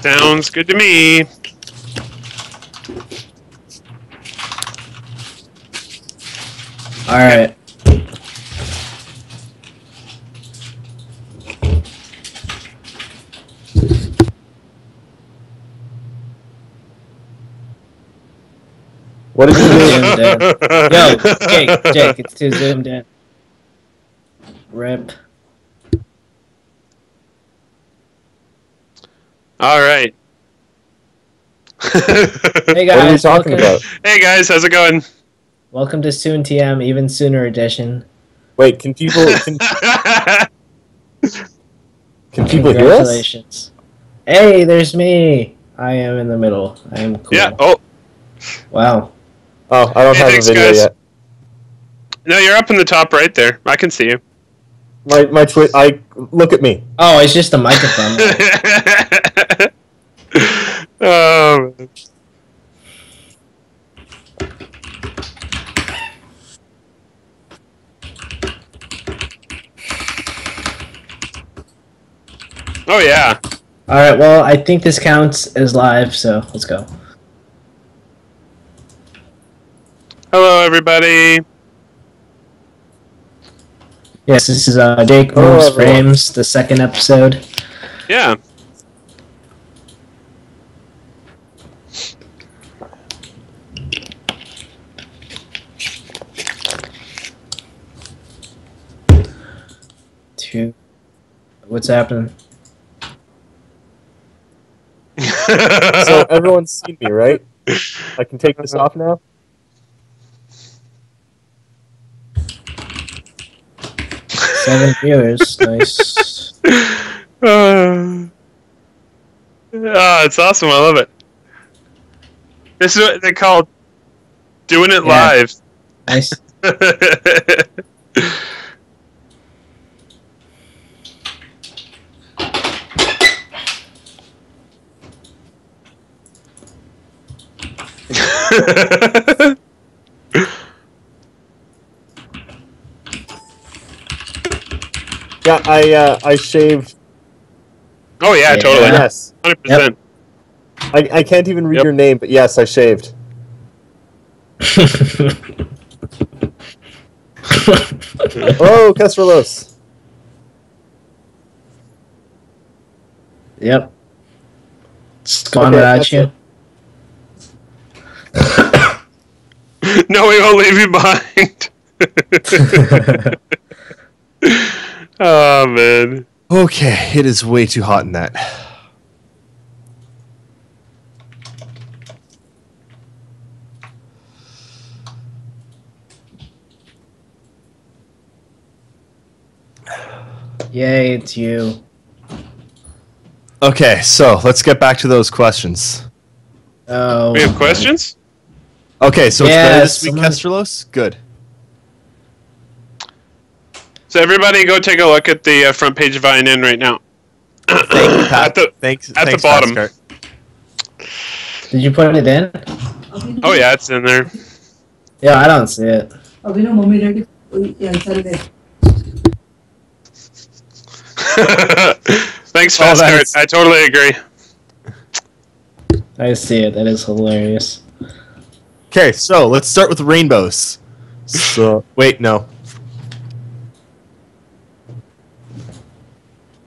Sounds good to me. Alright. What did you do? Zoomed in. Yo, Jake, it's too zoomed in. Rip. All right. Hey guys, What are we talking about? Hey guys, how's it going? Welcome to Soon TM, Even Sooner Edition. Wait, can people can people hear us? Congratulations. Hey, there's me. I am in the middle. I am cool. Yeah. Oh. Wow. Oh, I don't have thanks, a video guys. yet. No, you're up in the top right there. I can see you. My Twitch. Look at me. Oh, it's just the microphone. Oh. Oh yeah. Alright, well, I think this counts as live, so let's go. Hello, everybody. Yes, this is Jake Hello, Moves everyone. Frames, the second episode. Yeah. What's happening? So everyone's seen me, right? I can take this off now. Seven viewers, nice. It's awesome. I love it. This is what they call doing it Yeah. live. Nice. Yeah, I shaved. Oh yeah, Yeah. totally. Yes, 100%. I can't even read Yep. your name, but yes, I shaved. Oh, Kesralos. Yep. Just going Okay, without that's you. No, we won't leave you behind. Oh man. Okay, it is way too hot in that. Yay, it's you. Okay, so let's get back to those questions. Oh. We have questions? Okay, so it's Yeah, better this week, someone- Kestralos? Good. So everybody go take a look at the front page of INN right now. At the Thanks, at the thanks, bottom. Pascal. Did you put it in? Oh yeah, it's in there. Yeah, I don't see it. अभी ना mummy daddy कोई answer they Thanks, Oh, Fast that's- I totally agree. I see it. That is hilarious. Okay, so let's start with rainbows. So, wait, no.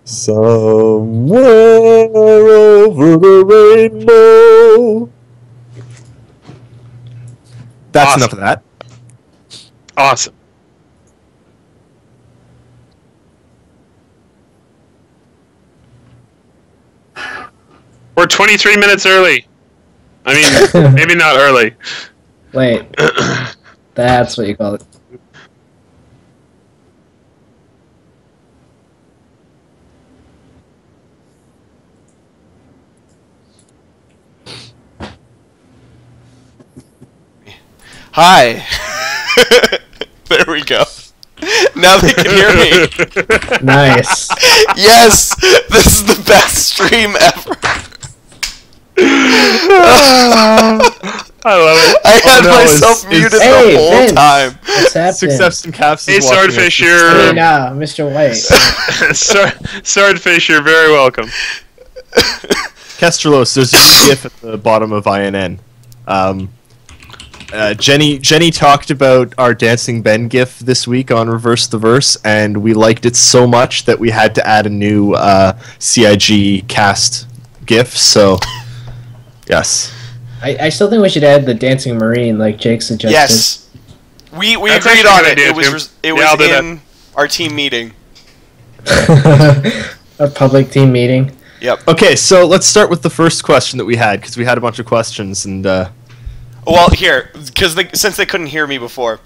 Somewhere over the rainbow. That's Awesome. enough of that. Awesome. We're 23 minutes early. I mean, maybe not early. Wait. That's what you call it. Hi. There we go. Now they can hear me. Nice. Yes, this is the best stream ever. I love it. I had no, myself it's- muted Hey, the whole Vince. time. What's happening? Success and Caps Hey, is watching us. Swordfish, Hey, you're Mr. White. Swordfish, you're very welcome. Kestralos, there's a GIF at the bottom of INN. Jenny talked about our Dancing Ben GIF this week on Reverse the Verse, and we liked it so much that we had to add a new CIG cast GIF. So, yes. I still think we should add the dancing marine, like Jake suggested. Yes, we That's agreed actually on a it. good It idea, was Tim. it Yeah, I'll was do in our team meeting. A public team meeting. Yep. Okay, so let's start with the first question that we had, because we had a bunch of questions, and Well, here, because since they couldn't hear me before,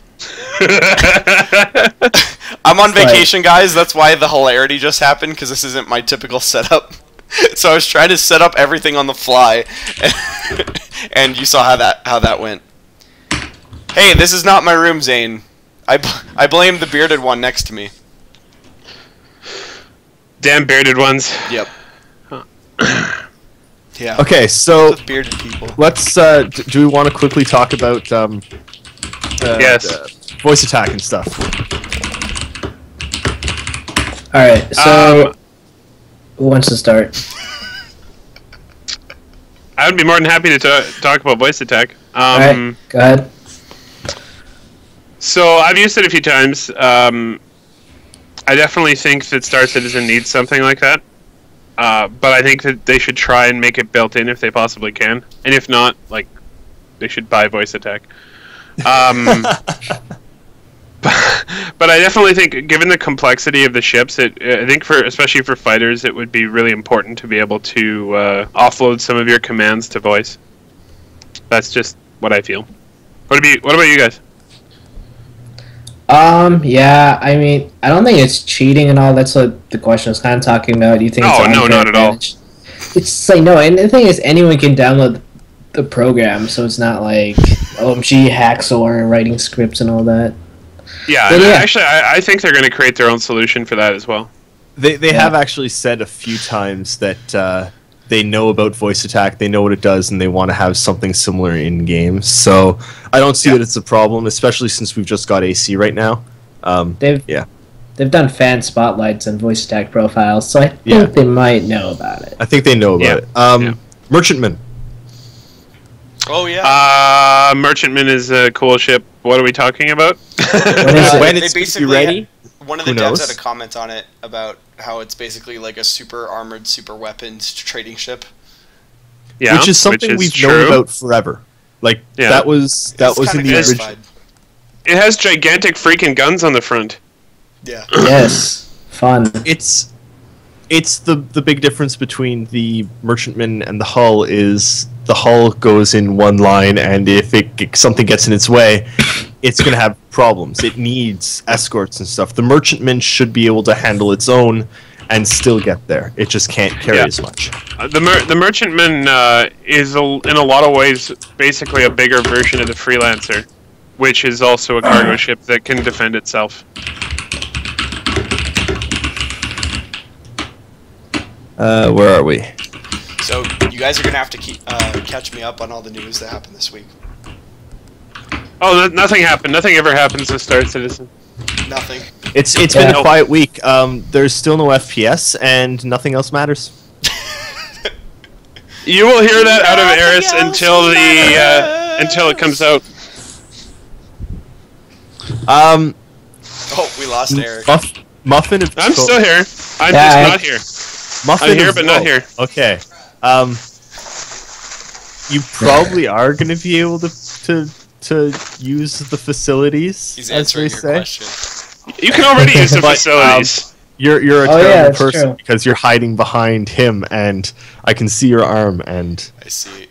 I'm on vacation, guys. That's why the hilarity just happened, because this isn't my typical setup. So I was trying to set up everything on the fly, and you saw how that went. Hey, this is not my room, Zane. I blame the bearded one next to me. Damn bearded ones. Yep. Yeah. okay, so With bearded people. let's. Do we want to quickly talk about Yes. voice attack and stuff? Alright, so who wants to start? I would be more than happy to talk about voice attack. Alright, go ahead. So I've used it a few times. I definitely think that Star Citizen needs something like that. But I think that they should try and make it built in if they possibly can. And if not, like, they should buy voice attack. But I definitely think, given the complexity of the ships, I think especially for fighters, it would be really important to be able to offload some of your commands to voice. That's just what I feel. What about you guys? Yeah, I mean, I don't think it's cheating and all. That's what the question was kind of talking about. You think? Oh, it's no, not at all. It's like, no, and the thing is, anyone can download the program, so it's not like OMG hacks or writing scripts and all that. Yeah, But and yeah. actually, I think they're going to create their own solution for that as well. They have actually said a few times that they know about voice attack, they know what it does, and they want to have something similar in games. So I don't see that it's a problem, especially since we've just got AC right now. They've done fan spotlights and voice attack profiles, so I think they might know about it. I think they know about it. Merchantman. Oh yeah. Merchantman is a cool ship. What are we talking about? What is it? When They it's gonna be basically ready? One of the Who devs knows? had a comment on it about how it's basically like a super armored, super weapons trading ship. Yeah, which is something we've known about forever. Like that was in the original. original. It has gigantic freaking guns on the front. Yeah. Yes, fun. It's the big difference between the Merchantman and the hull is the hull goes in one line, and if something gets in its way, it's going to have problems. It needs escorts and stuff. The Merchantman should be able to handle its own and still get there. It just can't carry as much. The Merchantman is in a lot of ways basically a bigger version of the Freelancer, which is also a cargo ship that can defend itself. Where are we? So you guys are gonna have to catch me up on all the news that happened this week. Oh, nothing happened. Nothing ever happens with Star Citizen. Nothing. It's been a quiet week. There's still no FPS, and nothing else matters. You will hear that out of Eris until it comes out. Oh, we lost Eric. Muffin. I'm still here. I'm Yeah, just not here. Muffin I'm here, of but not Woe. here. Okay. You probably are going to be able to use the facilities. He's as they answering your say. question. You can already use the But, facilities. You're a Oh, yeah, terrible that's person true. because you're hiding behind him, and I can see your arm. And I see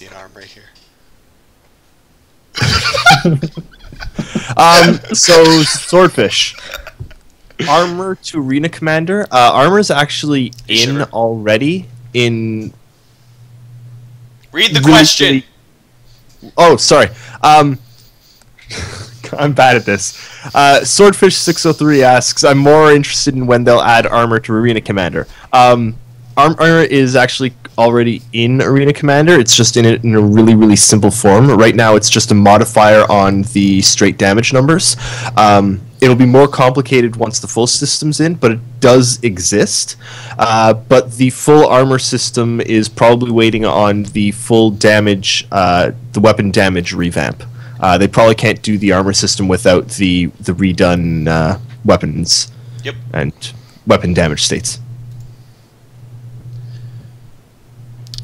an arm right here. so Swordfish. Armor to Arena Commander. Armor is actually in already in. Read the really, question. Oh, sorry. I'm bad at this. Swordfish 603 asks, I'm more interested in when they'll add armor to Arena Commander. Armor is actually already in Arena Commander. It's just in a really, really simple form. Right now, it's just a modifier on the straight damage numbers. It'll be more complicated once the full system's in, but it does exist. But the full armor system is probably waiting on the full damage, the weapon damage revamp. They probably can't do the armor system without the redone weapons and weapon damage states.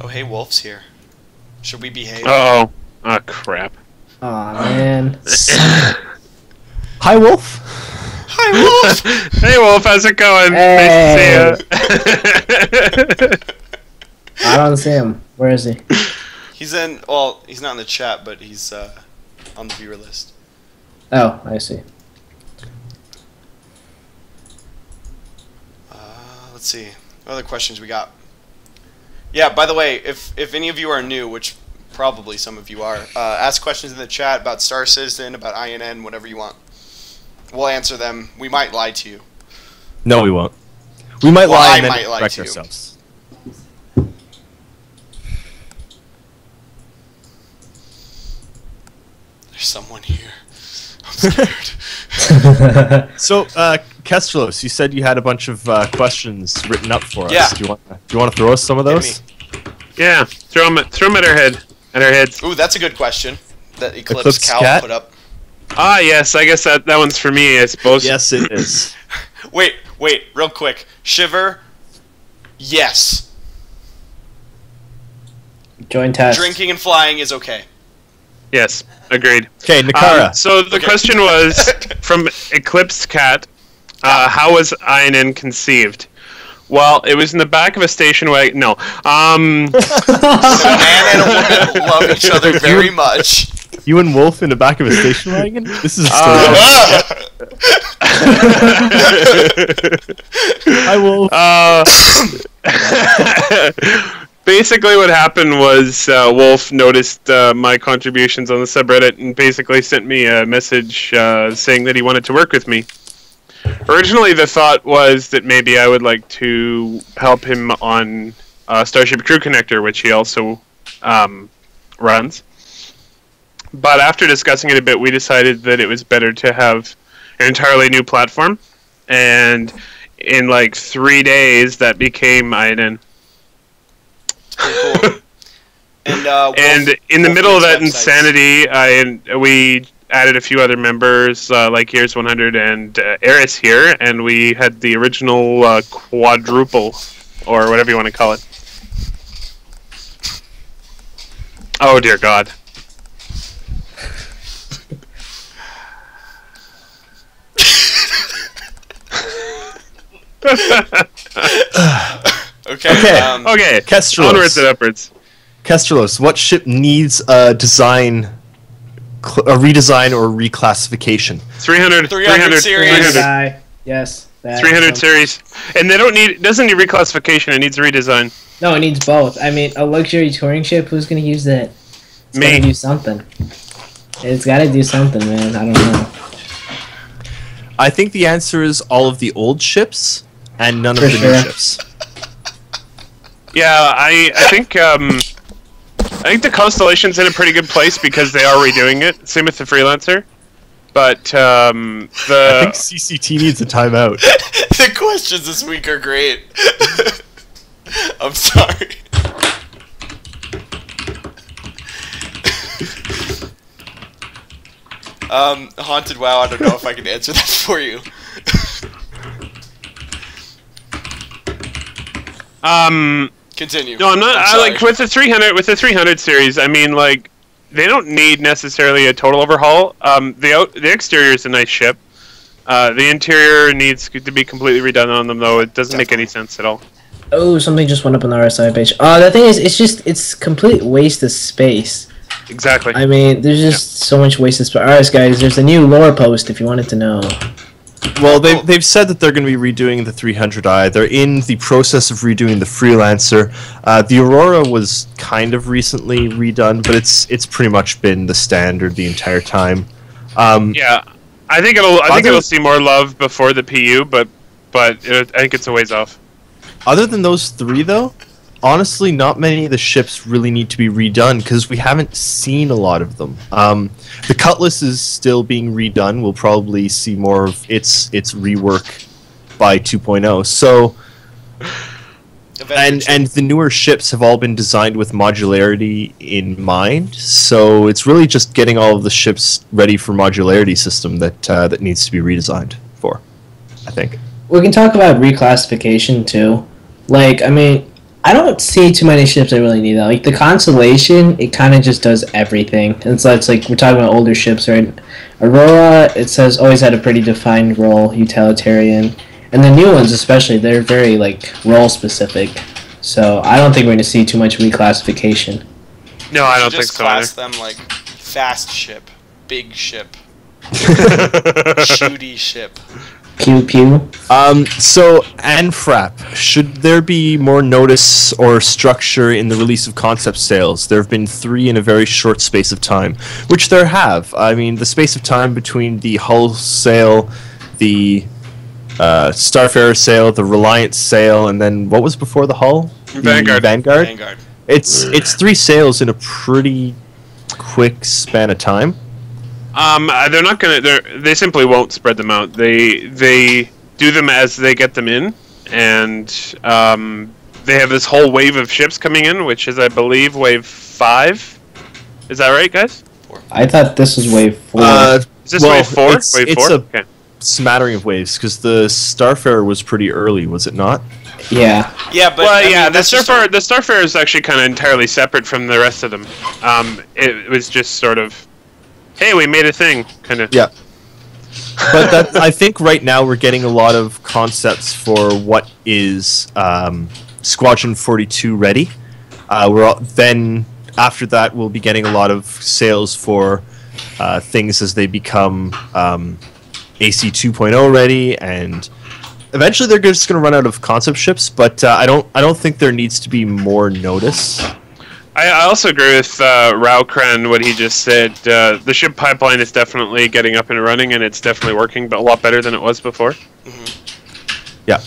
Oh, hey, Wolf's here. Should we behave? Oh crap. Aw, man. Hi, Wolf. Hi, Wolf! Hey, Wolf, how's it going? Hey. Nice to see you. I don't see him. Where is he? He's in. Well, he's not in the chat, but he's on the viewer list. Oh, I see. Let's see. What other questions we got? Yeah. By the way, if any of you are new, which probably some of you are, ask questions in the chat about Star Citizen, about INN, whatever you want. We'll answer them. We might lie to you. No, we won't. We might Well, lie I and then might lie correct to you. ourselves. There's someone here. I'm scared. So, Kestros, you said you had a bunch of questions written up for us. Yeah. Do you want to throw us some of Hit those? me. Yeah, throw them at our heads. Ooh, that's a good question that Eclipse Eclipse Cal Cat? put up. Ah, yes, I guess that one's for me, I suppose. Yes, it is. Wait, real quick. Shiver. Yes. Join test. Drinking and flying is okay. Yes, agreed. Okay, Nakara. So the question was from Eclipse Cat, how was INN conceived? Well, it was in the back of a station wagon. No. A man and a woman love each other very much. You and Wolf in the back of a station wagon? This is a story. Hi, Wolf. Basically, what happened was Wolf noticed my contributions on the subreddit and basically sent me a message saying that he wanted to work with me. Originally, the thought was that maybe I would like to help him on Starship Crew Connector, which he also runs. But after discussing it a bit, we decided that it was better to have an entirely new platform. And in like 3 days, that became INN. Cool. And In the middle of that websites. insanity, we added a few other members, like Here's 100 and Eris here, and we had the original quadruple, or whatever you want to call it. Oh, dear God. Okay. Okay, Kestros. onwards and upwards. Kestros, what ship needs a redesign or reclassification? 300 series. Guy. Yes. that. 300 series. And it doesn't need reclassification, it needs redesign. No, it needs both. I mean, a luxury touring ship, who's going to use that? It's Me. got to do something. It's got to do something, man. I don't know. I think the answer is all of the old ships and none For of the new sure. ships. Yeah, I think the Constellation's in a pretty good place because they are redoing it. Same with the Freelancer. But I think CCT needs a timeout. The questions this week are great. I'm sorry. Haunted WoW, I don't know if I can answer that for you. Continue. No, I'm not. I'm I sorry. like with the 300 series. I mean, like they don't need necessarily a total overhaul. The exterior is a nice ship. The interior needs to be completely redone on them, though. It doesn't make any sense at all. Oh, something just went up on the RSI page. The thing is, it's complete waste of space. Exactly. I mean, there's just so much wasted space. Alright, guys, there's a new lore post if you wanted to know. Well, they've said that they're going to be redoing the 300i. They're in the process of redoing the Freelancer. The Aurora was kind of recently redone, but it's pretty much been the standard the entire time. Yeah, I think it'll see more love before the PU, but I think it's a ways off. Other than those three, though, honestly, not many of the ships really need to be redone because we haven't seen a lot of them. The Cutlass is still being redone. We'll probably see more of its rework by 2.0. So, and the newer ships have all been designed with modularity in mind. So it's really just getting all of the ships ready for modularity system that needs to be redesigned for, I think. We can talk about reclassification too. Like, I mean, I don't see too many ships that really need that. Like the Constellation, it kind of just does everything. And so it's like we're talking about older ships, right? Aurora, it says always had a pretty defined role, utilitarian, and the new ones especially, they're very like role specific. So I don't think we're going to see too much reclassification. No, I don't think just so class either. them like fast ship, big ship, shooty ship. Pew pew. So, INNFrap, should there be more notice or structure in the release of concept sales? There have been 3 in a very short space of time, which there have. I mean, the space of time between the Hull sale, the Starfarer sale, the Reliant sale, and then what was before the Hull? Vanguard. Vanguard. It's 3 sales in a pretty quick span of time. They're not gonna. They simply won't spread them out. They do them as they get them in, and they have this whole wave of ships coming in, which is, I believe, wave 5. Is that right, guys? I thought this was wave 4. Is this wave 4? Wave 4? A smattering of waves because the Starfarer was pretty early, was it not? Yeah. Yeah, but Well, I yeah, mean, the that's just Starfarer is actually kind of entirely separate from the rest of them. It was just sort of, hey, we made a thing, kind of. Yeah. But I think right now we're getting a lot of concepts for what is Squadron 42 ready. Then after that we'll be getting a lot of sales for things as they become AC 2.0 ready, and eventually they're just going to run out of concept ships. But I don't think there needs to be more notice. I also agree with Raukran, what he just said. The ship pipeline is definitely getting up and running, and it's definitely working, but a lot better than it was before. Mm-hmm. Yeah.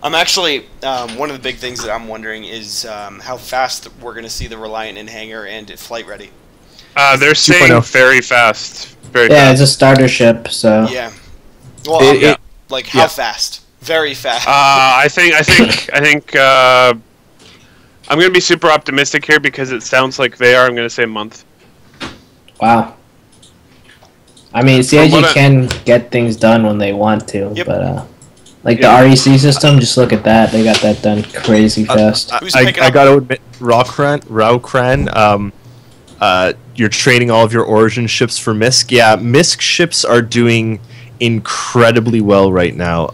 I'm actually, one of the big things that I'm wondering is how fast we're going to see the Reliant in hangar and flight ready. They're saying 2.0. very fast. Very Yeah, fast. it's a starter ship, so... Yeah. Well, like, how fast? Very fast. I think I'm going to be super optimistic here because it sounds like they are. I'm going to say a month. Wow. I mean, CIG can get things done when they want to, Yep. but like the REC system, just look at that. They got that done crazy fast. I got to admit, Raukran, you're training all of your Origin ships for Misk. Yeah, Misk ships are doing incredibly well right now.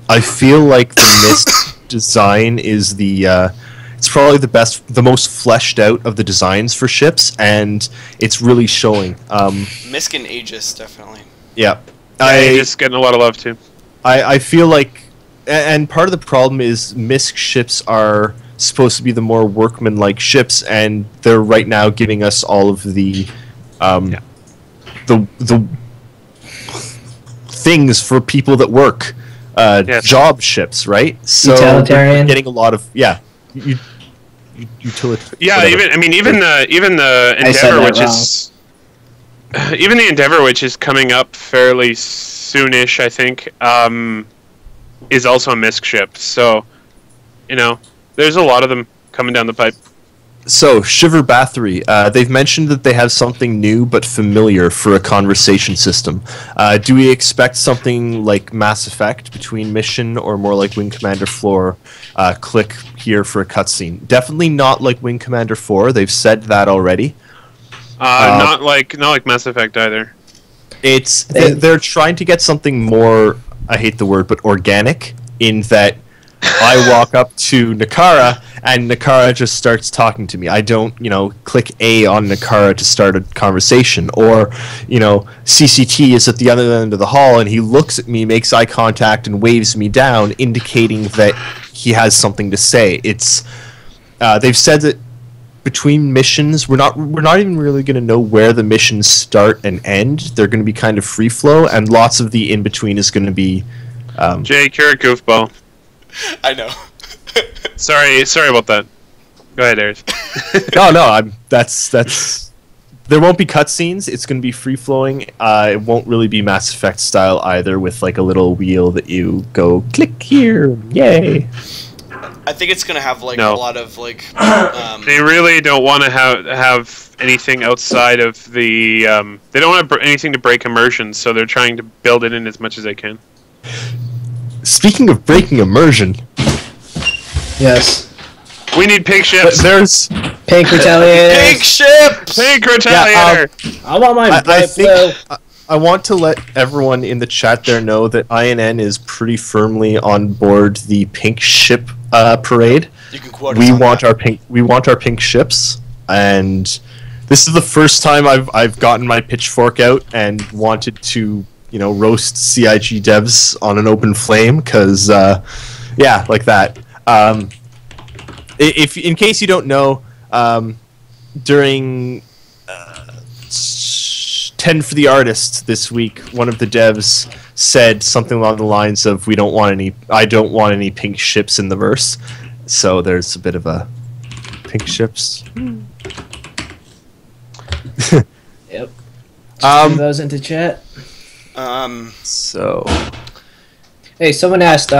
I feel like the Misk design is it's probably the most fleshed out of the designs for ships, and it's really showing. Misk and Aegis, definitely. Yeah. Just getting a lot of love, too. I feel like, and part of the problem is Misk ships are supposed to be the more workman-like ships, and they're right now giving us all of the the things for people that work, job ships, right? So Utilitarian. Getting a lot of utilitarian. Yeah, even the Endeavor, which is coming up fairly soonish, I think, is also a Misk ship. So, there's a lot of them coming down the pipe. So, Shiver Bathory, they've mentioned that they have something new but familiar for a conversation system. Do we expect something like Mass Effect between mission, or more like Wing Commander 4, click here for a cutscene? Definitely not like Wing Commander 4, they've said that already. Not like Mass Effect either. They're trying to get something more, I hate the word, but organic, in that I walk up to Nakara, and Nakara just starts talking to me. I don't, click A on Nakara to start a conversation. Or, CCT is at the other end of the hall, and he looks at me, makes eye contact, and waves me down, indicating that he has something to say. They've said that between missions, we're not even really going to know where the missions start and end. They're going to be kind of free flow, and lots of the in between is going to be. Jake, you're a goofball. I know. Sorry about that. Go ahead, Aries. No. That's. There won't be cutscenes. It's going to be free flowing. It won't really be Mass Effect style either, with like a little wheel that you go click here. Yay! I think it's gonna have like No. a lot of like. They really don't want to have anything outside of the. They don't want anything to break immersion, so they're trying to build it in as much as they can. Speaking of breaking immersion, Yes. We need pink ships. there's. Pink Retaliator. Pink ships. Pink Retaliator. I want my I bright think blue. I want to let everyone in the chat there know that INN is pretty firmly on board the pink ship parade. You can quote us We on want that. our pink. We want our pink ships, and this is the first time I've gotten my pitchfork out and wanted to roast CIG devs on an open flame because yeah, like that. If in case you don't know, during 10 for the Artist this week, one of the devs said something along the lines of I don't want any pink ships in the verse. So there's a bit of a pink ships. Yep. Just those into chat. So Hey, someone asked,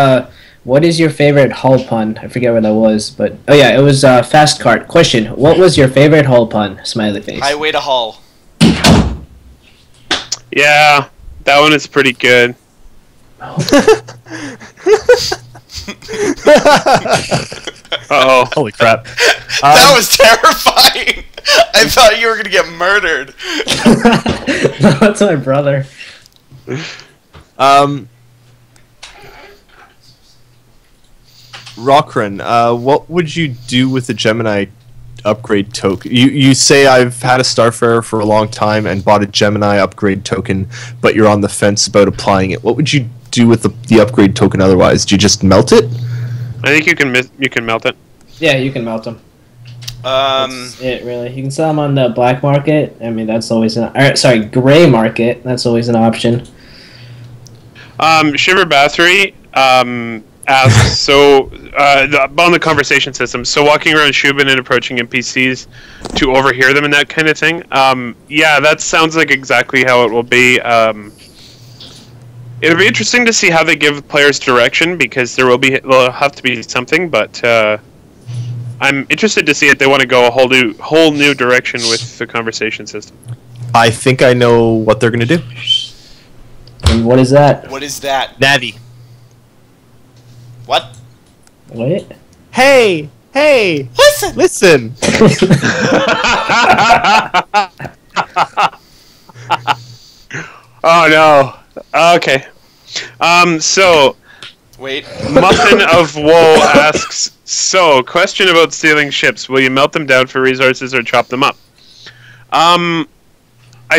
what is your favorite hull pun? I forget what that was, but oh yeah, it was Fast Cart. Question: what was your favorite hull pun? Smiley face. Highway to Hull. Yeah, that one is pretty good. Uh-oh. holy crap! That was terrifying. I thought you were gonna get murdered. No, that's my brother. Rockran, what would you do with the Gemini upgrade token? You say I've had a Starfarer for a long time and bought a Gemini upgrade token, but you're on the fence about applying it. What would you do with the upgrade token otherwise? Do you just melt it? I think you can melt it. Yeah, you can melt them. That's it, really. You can sell them on the black market. I mean, that's always gray market. That's always an option. Shiver Bathory asks, so on the conversation system, so walking around Shubin and approaching NPCs to overhear them and that kind of thing. Yeah, that sounds like exactly how it will be. It'll be interesting to see how they give players direction, because there'll have to be something, but I'm interested to see if they want to go a whole new direction with the conversation system. I think I know what they're gonna do. And what is that? What is that? Navi. What? What? Hey! Listen! Oh no. Okay. So Wait. Muffin of Woe asks, so, question about stealing ships. Will you melt them down for resources or chop them up? I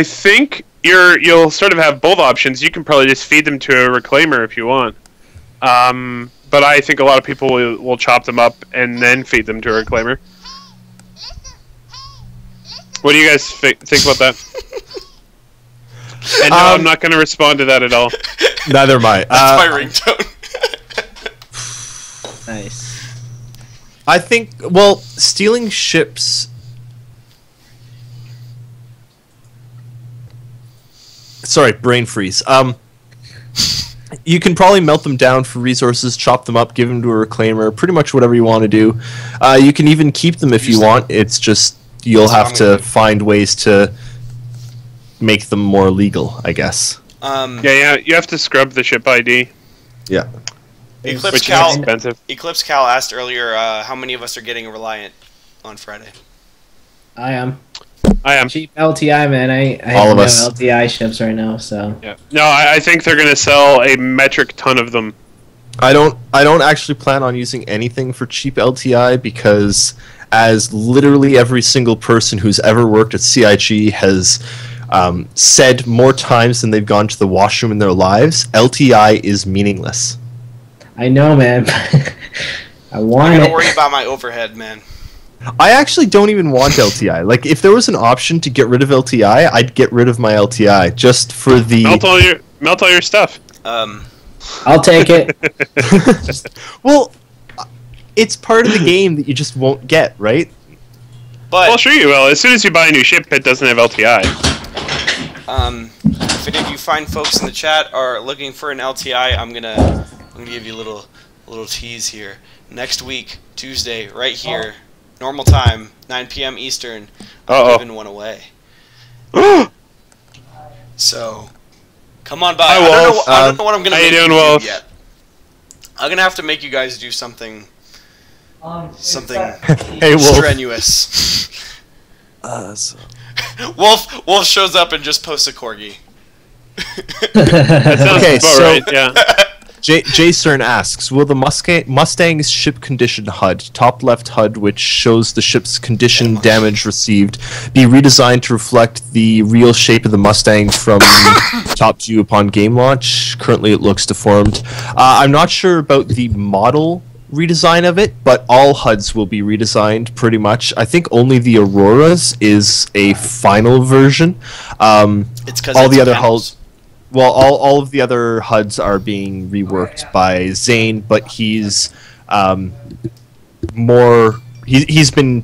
think you'll sort of have both options. You can probably just feed them to a reclaimer if you want. But I think a lot of people will chop them up and then feed them to a reclaimer. What do you guys think about that? And no, I'm not going to respond to that at all. Neither am I. That's my ringtone. Nice. I think, well, stealing ships... Sorry, brain freeze. You can probably melt them down for resources, chop them up, give them to a reclaimer, pretty much whatever you want to do. You can even keep them if you want. It's just you'll have to find ways to make them more legal, I guess. Yeah, you have to scrub the ship ID. Yeah. Eclipse Which is Cal. expensive. Eclipse Cal asked earlier how many of us are getting a Reliant on Friday. I am. Cheap LTI, man. I All have of us. LTI ships right now, so. Yeah. No, I think they're going to sell a metric ton of them. I don't actually plan on using anything for cheap LTI because, as literally every single person who's ever worked at CIG has said more times than they've gone to the washroom in their lives, LTI is meaningless. I know, man. I want I it. gotta worry about my overhead, man. I actually don't even want LTI. Like, if there was an option to get rid of LTI, I'd get rid of my LTI just for the. Melt all your stuff. I'll take it. Well, it's part of the game that you just won't get, right? But Well, sure you will. As soon as you buy a new ship, it doesn't have LTI. if any of you fine folks in the chat are looking for an LTI, I'm gonna give you a little tease here. Next week, Tuesday, right here, normal time, 9 p.m. Eastern, I'm giving one away. So, come on by. Hi, I Wolf. don't know what I'm gonna How you make doing, you Wolf? do yet. I'm gonna have to make you guys do something Hey, Wolf. strenuous. Wolf shows up and just posts a corgi. That sounds Okay, about so- right. Yeah. Jay Cern asks, will the Mustang's ship condition HUD, top left HUD, which shows the ship's condition damage received, be redesigned to reflect the real shape of the Mustang from top view upon game launch? Currently it looks deformed. I'm not sure about the model redesign of it, but all HUDs will be redesigned pretty much. I think only the Aurora's is a final version. It's because All the other HUDs... Well, all of the other HUDs are being reworked by Zane, but he's he's been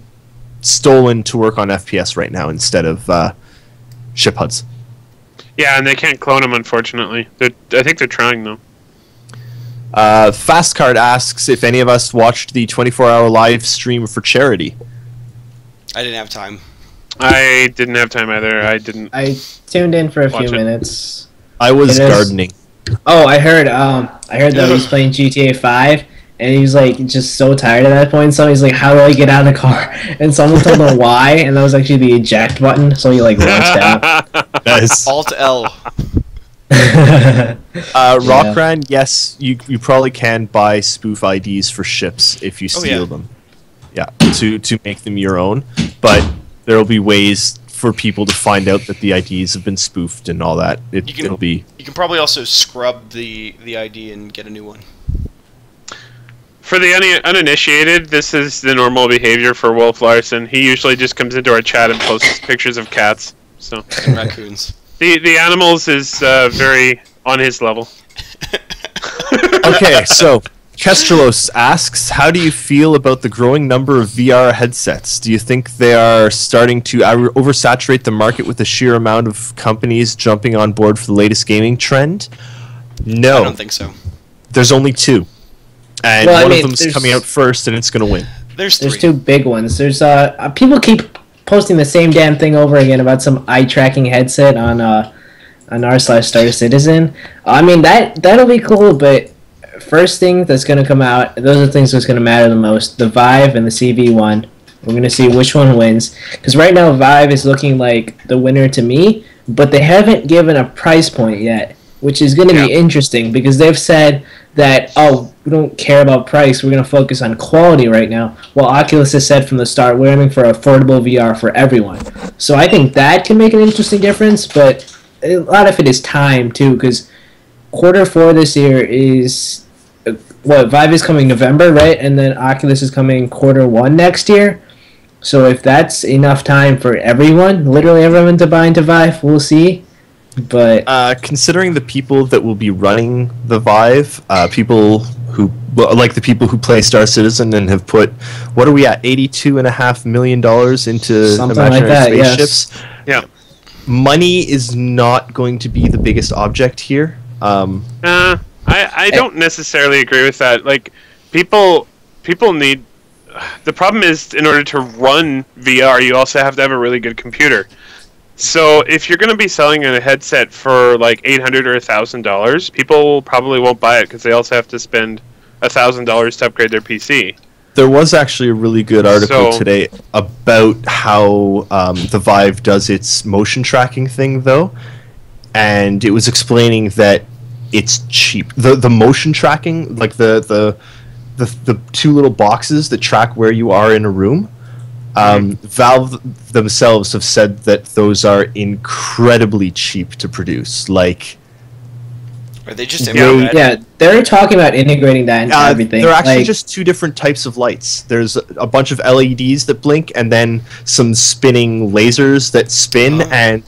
stolen to work on FPS right now instead of ship HUDs. Yeah, and they can't clone them, unfortunately. I think they're trying, though. Fastcard asks if any of us watched the 24-hour live stream for charity. I didn't have time. I didn't have time either. I tuned in for a Watch few it. minutes. I was It is- gardening. Oh, I heard that he was playing GTA 5, and he was like just so tired at that point. So he's like, "How do I get out of the car?" And someone told him why, and that was actually the eject button. So he like launched out. Nice. Alt L. Rockran, yes, you probably can buy spoof IDs for ships if you steal yeah. them. Yeah, to make them your own, but there will be ways for people to find out that the IDs have been spoofed and all that. It'll be... You can probably also scrub the ID and get a new one. For the uninitiated, this is the normal behavior for Wolf Larson. He usually just comes into our chat and posts pictures of cats. So And raccoons. the animals is very on his level. Okay, so Kestralos asks, how do you feel about the growing number of VR headsets? Do you think they are starting to oversaturate the market with the sheer amount of companies jumping on board for the latest gaming trend? No. I don't think so. There's only two. And Well, I one mean, of them's there's- coming out first, and it's going to win. There's There's three. two big ones. There's people keep posting the same damn thing over again about some eye tracking headset on r/Star Citizen. I mean that'll be cool, but first thing that's gonna come out, those are the things that's gonna matter the most. The Vive and the CV1. We're gonna see which one wins. Because right now Vive is looking like the winner to me, but they haven't given a price point yet, which is gonna be interesting because they've said that, oh, we don't care about price, we're going to focus on quality right now, while Oculus has said from the start, we're aiming for affordable VR for everyone. So I think that can make an interesting difference, but a lot of it is time, too, because Q4 this year is, Vive is coming November, right? And then Oculus is coming Q1 next year. So if that's enough time for everyone, literally everyone to buy into Vive, we'll see. But considering the people that will be running the Vive, people who play Star Citizen and have put, what are we at, $82.5 million into Something imaginary like that, spaceships? yes. Yeah. Money is not going to be the biggest object here. I don't necessarily agree with that. Like, people need... The problem is, in order to run VR, you also have to have a really good computer. So if you're going to be selling a headset for like $800 or $1,000, people probably won't buy it because they also have to spend $1,000 to upgrade their PC. There was actually a really good article So- today about how the Vive does its motion tracking thing, though, and it was explaining that it's cheap. The motion tracking, like the two little boxes that track where you are in a room. Valve themselves have said that those are incredibly cheap to produce. Like, Are they just yeah, they're talking about integrating that into everything. they're actually like, just two different types of lights. There's a bunch of LEDs that blink, and then some spinning lasers that spin, and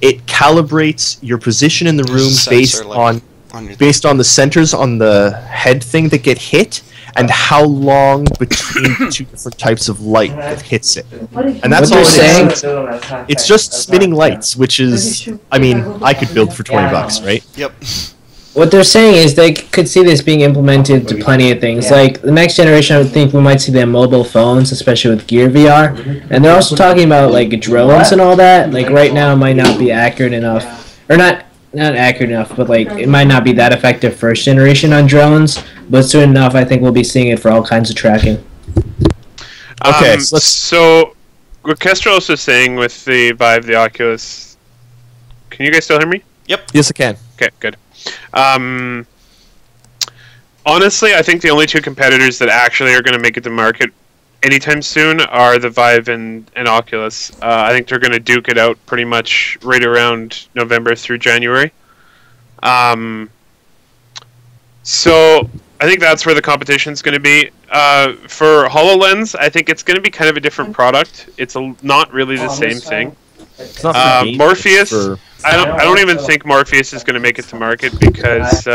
it calibrates your position in the room Sensor, based like, on on your the centers on the head thing that get hit, and how long between two different types of light that hits it. And that's What all they're it is. It's just spinning lights, which is, I mean, I could build for $20, right? Yep. What they're saying is they could see this being implemented to plenty of things. Like the next generation, I would think we might see them mobile phones, especially with Gear VR. And they're also talking about like drones and all that. Like right now, it might not be accurate enough, or not accurate enough, but like it might not be that effective first generation on drones. But soon enough, I think we'll be seeing it for all kinds of tracking. Okay, so what Kestros was saying with the Vive, the Oculus. Can you guys still hear me? Yep. Yes, I can. Okay, good. Honestly, I think the only two competitors that actually are going to make it to market anytime soon are the Vive and Oculus. I think they're going to duke it out pretty much right around November through January. So I think that's where the competition's going to be. For HoloLens, I think it's going to be kind of a different product. It's not really the same thing. It's not for games, Morpheus. it's for- I don't even think Morpheus is going to make it to market because,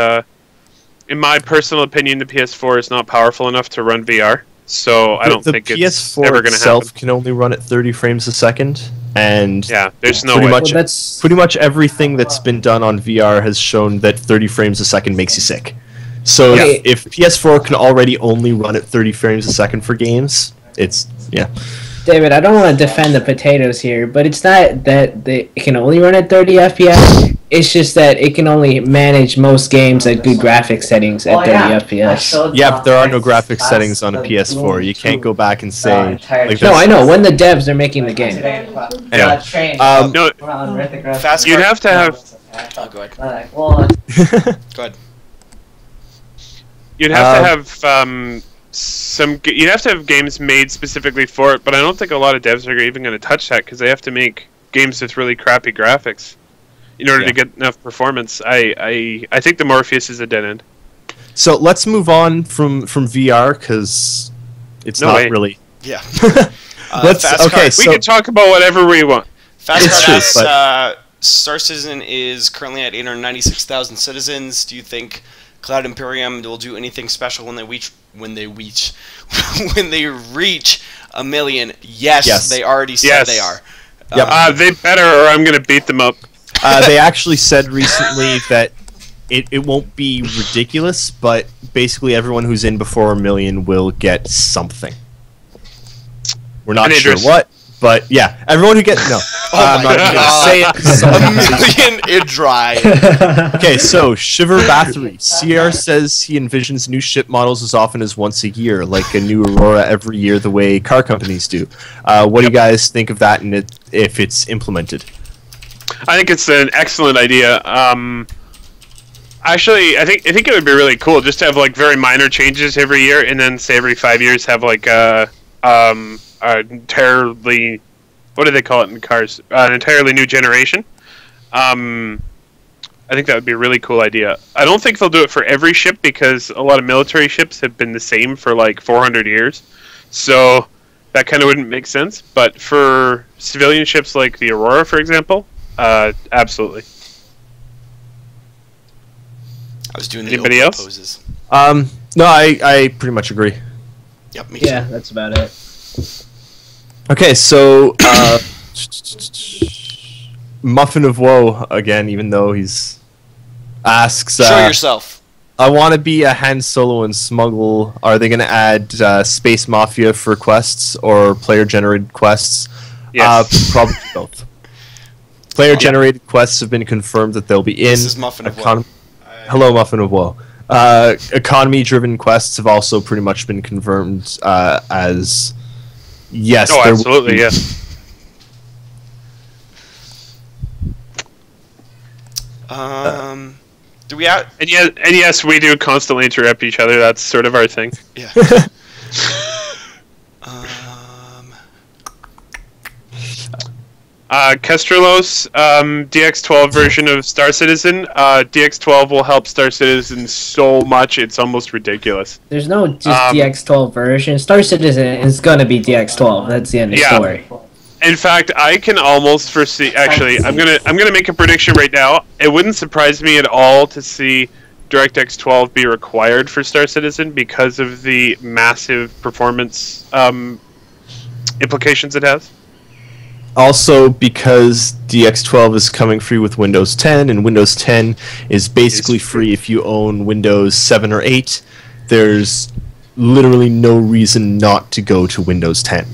in my personal opinion, the PS4 is not powerful enough to run VR. So I don't think it's PS4 ever going to itself happen. can only run at 30 frames a second, and Yeah, there's no pretty way. much Well, that's pretty much everything that's been done on VR has shown that 30 frames a second makes you sick. So Okay. if PS4 can already only run at 30 frames a second for games, it's David, I don't want to defend the potatoes here, but it's not that it can only run at 30 FPS. It's just that it can only manage most games at good graphics settings at 30 FPS. Yeah, but there are no graphics settings on a PS4. You can't go back and say like No, this. I know. When the devs are making the game. Anyway, No, Fast you'd car- have to have Oh, go ahead. Go ahead. you'd have to have you'd have to have games made specifically for it. But I don't think a lot of devs are even going to touch that because they have to make games with really crappy graphics in order to get enough performance. I think the Morpheus is a dead end. So let's move on from VR because it's No not way. really. Yeah. Let's Fast okay. We So can talk about whatever we want. Fast It's Card true, asks, Star Citizen is currently at 896,000 citizens. Do you think Cloud Imperium will do anything special when they reach when they reach a million? Yes, they already said Yes. they are. Yep. They better, or I'm going to beat them up. They actually said recently that it won't be ridiculous, but basically everyone who's in before a million will get something. We're not An sure Idris. what, but yeah, everyone who gets no. I'm not even gonna say it. 'cause A million is dry. Okay, so Shiver Bathory. CR says he envisions new ship models as often as once a year, like a new Aurora every year, the way car companies do. What do you guys think of that, and if it's implemented? I think it's an excellent idea. Actually, I think it would be really cool just to have like very minor changes every year, and then say every 5 years have like a entirely, what do they call it in cars? An entirely new generation. I think that would be a really cool idea. I don't think they'll do it for every ship because a lot of military ships have been the same for like 400 years. So that kind of wouldn't make sense. But for civilian ships like the Aurora, for example, absolutely. I was doing the Anybody open else? poses. No, I pretty much agree. Yep, me too. Yeah, that's about it. Okay, so Muffin of Woe again, even though he's asks. Show yourself. I want to be a Han Solo and smuggle. Are they going to add Space Mafia for quests or player-generated quests? Yes. Probably both. Player-generated quests have been confirmed that they'll be in. This is Muffin of Woe. Hello, Muffin of Woe. Economy-driven quests have also pretty much been confirmed as yes. Oh, there will absolutely, be. yeah. Do we out? And yes, we do constantly interrupt each other. That's sort of our thing. Yeah. Kestralos, DX12 version of Star Citizen. DX12 will help Star Citizen so much, it's almost ridiculous. There's no just DX12 version. Star Citizen is gonna be DX12. That's the end of the Yeah. story. In fact, I can almost foresee. Actually, I'm gonna make a prediction right now. It wouldn't surprise me at all to see DirectX 12 be required for Star Citizen because of the massive performance implications it has. Also, because DX12 is coming free with Windows 10, and Windows 10 is basically free if you own Windows 7 or 8, there's literally no reason not to go to Windows 10.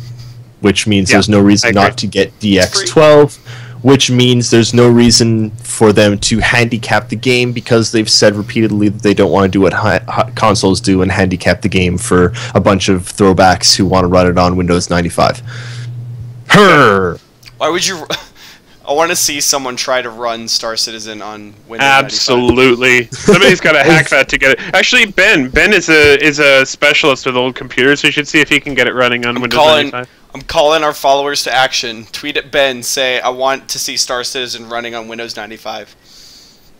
Which means there's no reason not to get DX12, which means there's no reason for them to handicap the game, because they've said repeatedly that they don't want to do what consoles do and handicap the game for a bunch of throwbacks who want to run it on Windows 95. Why would you... I want to see someone try to run Star Citizen on Windows 95. Absolutely. Somebody's got to hack that to get it. Actually, Ben is a specialist with old computers, so you should see if he can get it running on Windows 95. I'm calling our followers to action. Tweet at Ben, say, I want to see Star Citizen running on Windows 95.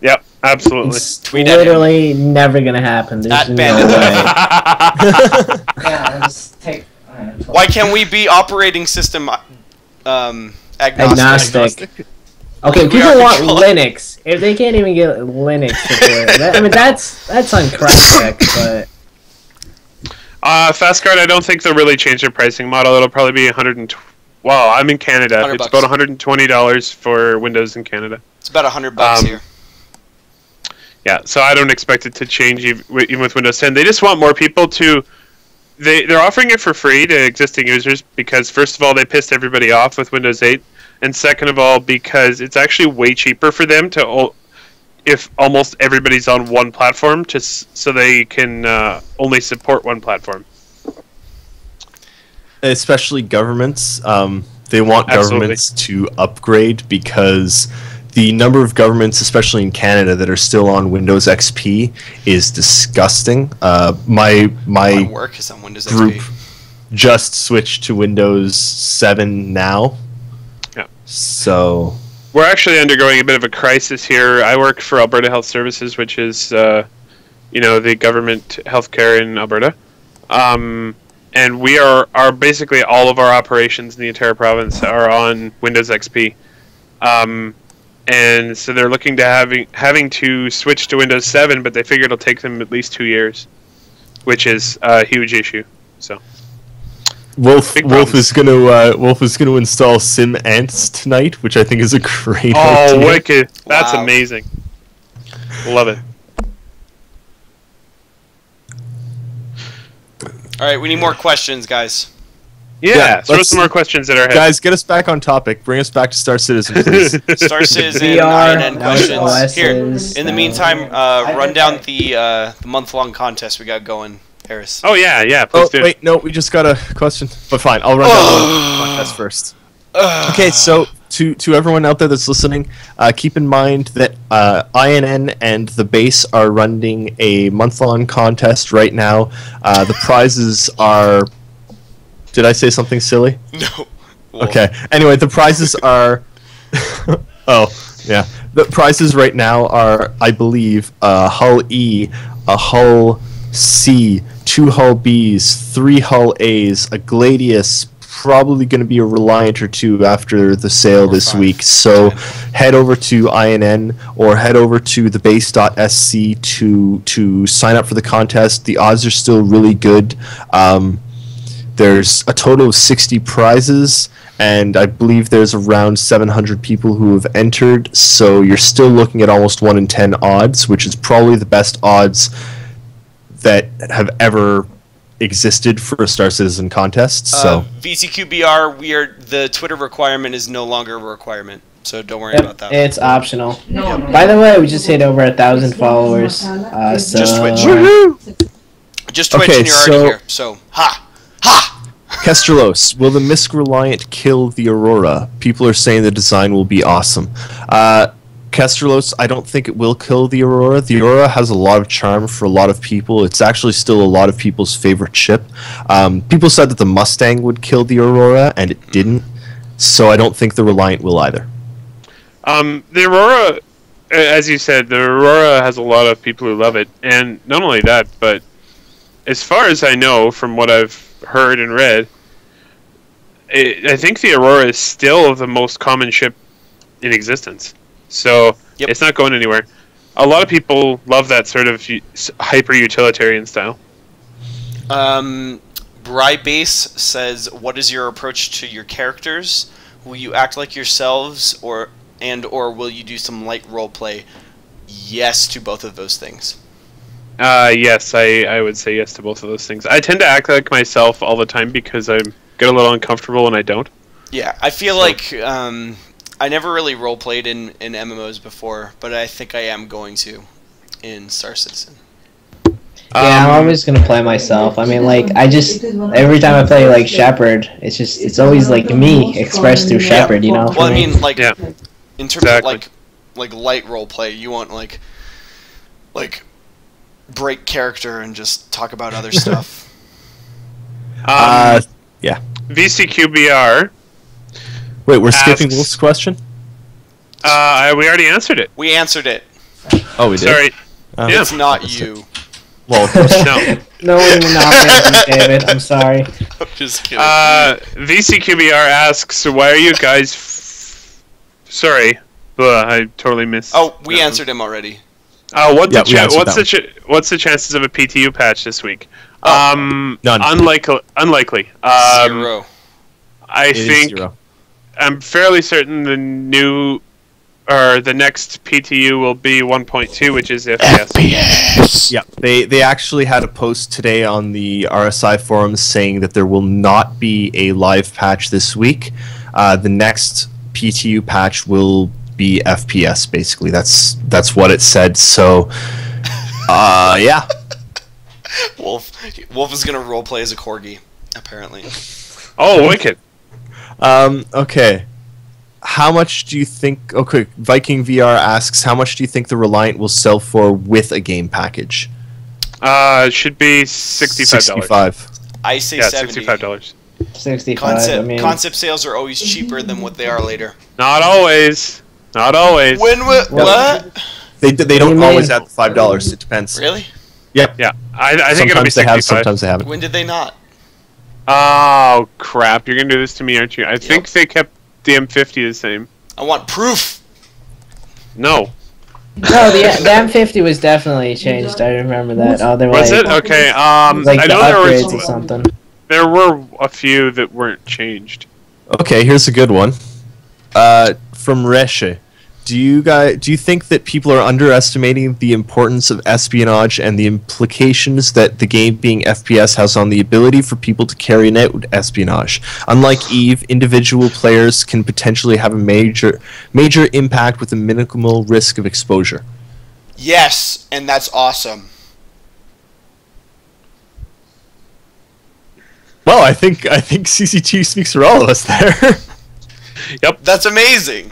Yep, absolutely. It's literally never going to happen. There's At no Ben. way. Yeah, just take. Why can't we be operating system agnostic? Okay, We people are want controlling- Linux. If they can't even get Linux support, I mean that's on crack, but FastCard, I don't think they'll really change their pricing model. It'll probably be well, I'm in Canada. It's about $120 for Windows in Canada. It's about $100 here. Yeah, so I don't expect it to change even with Windows 10. They just want more people to... They're offering it for free to existing users because, first of all, they pissed everybody off with Windows 8. And second of all, because it's actually way cheaper for them to... if almost everybody's on one platform, just so they can only support one platform. Especially governments. They want governments to upgrade because the number of governments, especially in Canada, that are still on Windows XP is disgusting. My work is on Windows group XP. just switched to Windows 7 now. Yeah. So... We're actually undergoing a bit of a crisis here. I work for Alberta Health Services, which is, the government healthcare in Alberta. And we are basically all of our operations in the entire province are on Windows XP. And so they're looking to having to switch to Windows 7, but they figure it'll take them at least 2 years, which is a huge issue. So Wolf is gonna install Sim Ants tonight, which I think is a great idea. Oh, wicked! That's Wow. amazing. Love it. All right, we need more questions, guys. Yeah, throw let's- some more questions at our head. Guys, get us back on topic. Bring us back to Star Citizen, please. Star Citizen, VR, INN questions. OSs, Here, in the meantime, run down okay. the month-long contest we got going, Harris. Oh yeah, Oh, please do. wait, no, we just got a question. But fine, I'll run down the contest first. Okay, so to everyone out there that's listening, keep in mind that INN and the base are running a month-long contest right now. The prizes are... Did I say something silly? No. Okay. Anyway, the prizes are... oh, yeah. The prizes right now are, I believe, a Hull E, a Hull C, 2 Hull Bs, 3 Hull As, a Gladius, probably going to be a Reliant or 2 after the sale this week. So head over to INN or head over to thebase.sc to sign up for the contest. The odds are still really good. There's a total of 60 prizes, and I believe there's around 700 people who have entered, so you're still looking at almost 1 in 10 odds, which is probably the best odds that have ever existed for a Star Citizen contest. So VCQBR, the Twitter requirement is no longer a requirement, so don't worry about that. it's optional. No. By the way, we just hit over 1,000 followers. So Just Twitch. Just Twitch, Okay, and you're already so- here. So, ha! Ha! Kestralos, will the Misk Reliant kill the Aurora? People are saying the design will be awesome. Kestralos, I don't think it will kill the Aurora. The Aurora has a lot of charm for a lot of people. It's actually still a lot of people's favorite ship. People said that the Mustang would kill the Aurora, and it didn't. So I don't think the Reliant will either. The Aurora, as you said, the Aurora has a lot of people who love it, and not only that, but as far as I know from what I've heard and read, I think the Aurora is still the most common ship in existence. So Yep. it's not going anywhere. a lot of people love that sort of hyper utilitarian style. Brybase says, "What is your approach to your characters? Will you act like yourselves, or will you do some light role play?" Yes to both of those things. Yes, I would say yes to both of those things. I tend to act like myself all the time because I get a little uncomfortable when I don't. Yeah, I feel like I never really role played in MMOs before, but I think I am going to in Star Citizen. Yeah, I'm always gonna play myself. I mean, like, every time I play like Shepard, it's always like me expressed through Shepard, you know. Well, I mean, like, Yeah. in terms of like light role play, you want like break character and just talk about other stuff. Yeah. VCQBR. Wait, we're asks- skipping Wolf's question? We already answered it. We answered it. Oh, we did? Sorry. Yeah. It's not you. Well, No. No, we're not, David. I'm sorry. I'm just kidding. VCQBR asks, why are you guys... Sorry. Ugh, I totally missed... Oh, we that one. answered him already. What's we answered what's the chances of a PTU patch this week? None. Unlikely. 0. I it is think 0. I'm fairly certain the next PTU will be 1.2, which is FPS. Yeah, they actually had a post today on the RSI forums saying that there will not be a live patch this week. The next PTU patch will be FPS, basically. That's what it said. So, yeah. Wolf is gonna roleplay as a corgi, apparently. Oh, wicked. Okay. How much do you think... Okay, Viking VR asks, how much do you think the Reliant will sell for with a game package? It should be $65. 65. I say Yeah, $70. $65. 65. Concept sales are always cheaper than what they are later. Not always. Not always. What? They do don't you always mean? add $5. It depends. Really? Yep. Yeah, I think it'll be Sometimes they have, 65. sometimes they haven't. When did they not? Oh, crap. You're going to do this to me, aren't you? I think they kept the M50 the same. I want proof. No. No, the M50 was definitely changed. I remember that. Oh, they were Was like, it? Okay, like I the know there upgrades or was... something. There were a few that weren't changed. Okay, here's a good one. From Reshe. Do you think that people are underestimating the importance of espionage and the implications that the game being FPS has on the ability for people to carry out espionage? Unlike Eve, individual players can potentially have a major impact with a minimal risk of exposure. Yes, and that's awesome. Well, I think CCT speaks for all of us there. Yep. That's amazing.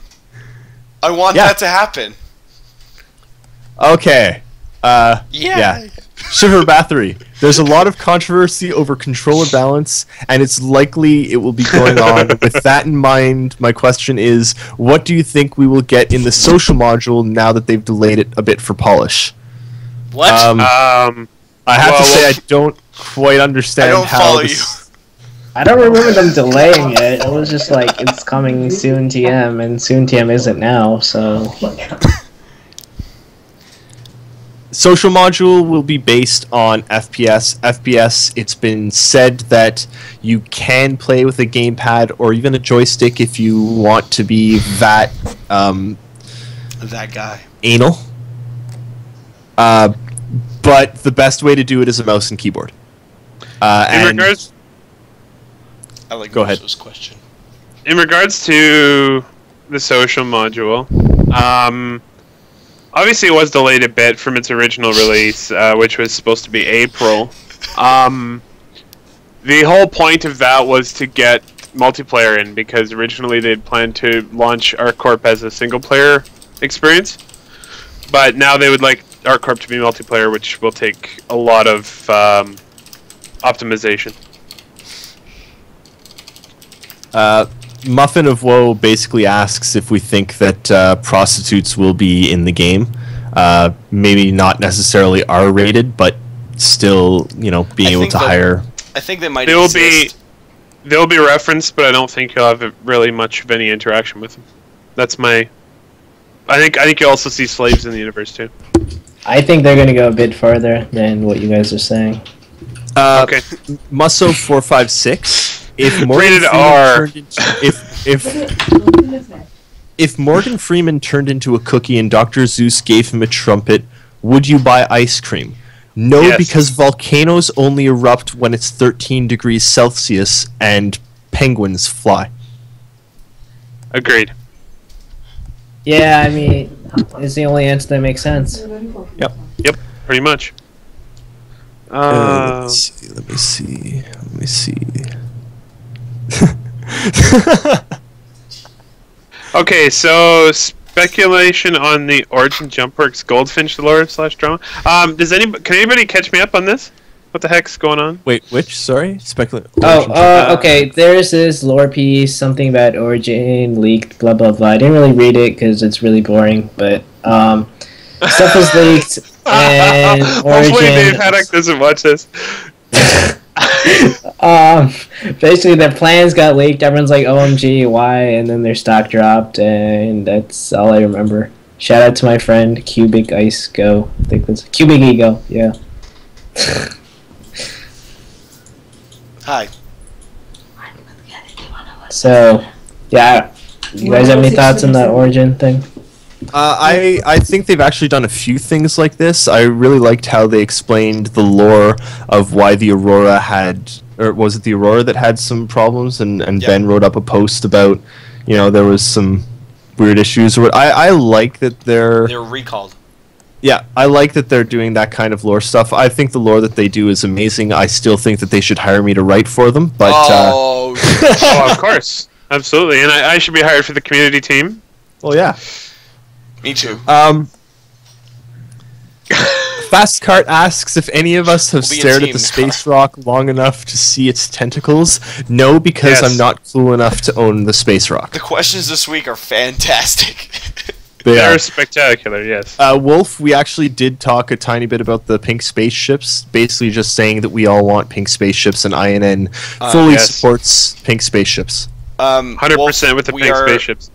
I want that to happen. Okay. Yeah. Shiver Bathory. There's a lot of controversy over controller balance, and it's likely it will be going on. With that in mind, my question is, what do you think we will get in the social module now that they've delayed it a bit for polish? What? I have to say I don't quite understand I don't how follow this... I don't remember them delaying it. It was just like, it's coming soon TM, and soon TM isn't now, so... Social module will be based on FPS. FPS, it's been said that you can play with a gamepad or even a joystick if you want to be that that guy. anal. But the best way to do it is a mouse and keyboard. In regards... I like Go ahead. This question. In regards to the social module, obviously it was delayed a bit from its original release, which was supposed to be April. The whole point of that was to get multiplayer in, because originally they'd planned to launch ArcCorp as a single-player experience, but now they would like ArcCorp to be multiplayer, which will take a lot of optimization. Muffin of Woe basically asks if we think that prostitutes will be in the game. Maybe not necessarily R-rated, but still, being able to hire... I think they might They'll exist. be referenced, but I don't think you'll have really much of any interaction with them. That's my... I think you'll also see slaves in the universe too. I think they're gonna go a bit further than what you guys are saying. Okay. Musso 456. If Morgan Rated Freeman R. turned into, if Morgan Freeman turned into a cookie and Dr. Zeus gave him a trumpet, would you buy ice cream? No, Yes. because volcanoes only erupt when it's 13 degrees Celsius and penguins fly. Agreed. Yeah, I mean, it's the only answer that makes sense. Yep. Pretty much. Let me see. Okay, so speculation on the Origin Jumpworks Goldfinch lore / drama. Can anybody catch me up on this? What the heck's going on? Wait, which? Sorry? Speculate. Okay. There's this lore piece, something about Origin leaked, blah blah blah. I didn't really read it because it's really boring, but stuff was leaked, and Hopefully Dave Haddock doesn't watch this. Basically their plans got leaked. Everyone's like, OMG, why? And then their stock dropped, and that's all I remember. Shout out to my friend Cubic Ice Go. I think that's Cubic Ego. Yeah. Hi. So, yeah. You guys have any thoughts on that Origin thing? I think they've actually done a few things like this. I really liked how they explained the lore of why the Aurora had, or was it the Aurora that had some problems? And Yep. Ben wrote up a post about, there was some weird issues. I like that they're recalled. Yeah, I like that they're doing that kind of lore stuff. I think the lore that they do is amazing. I still think that they should hire me to write for them, but Oh, Oh, of course. Absolutely. And I should be hired for the community team. well, yeah. me too. Fast Cart asks if any of us have We'll be a stared at team. the space rock long enough to see its tentacles. No, because Yes. I'm not cool enough to own the space rock. The questions this week are fantastic. They They're are. spectacular, yes. Wolf, we actually did talk a tiny bit about the pink spaceships, basically just saying that we all want pink spaceships, and INN fully yes. supports pink spaceships. 100% with the pink spaceships.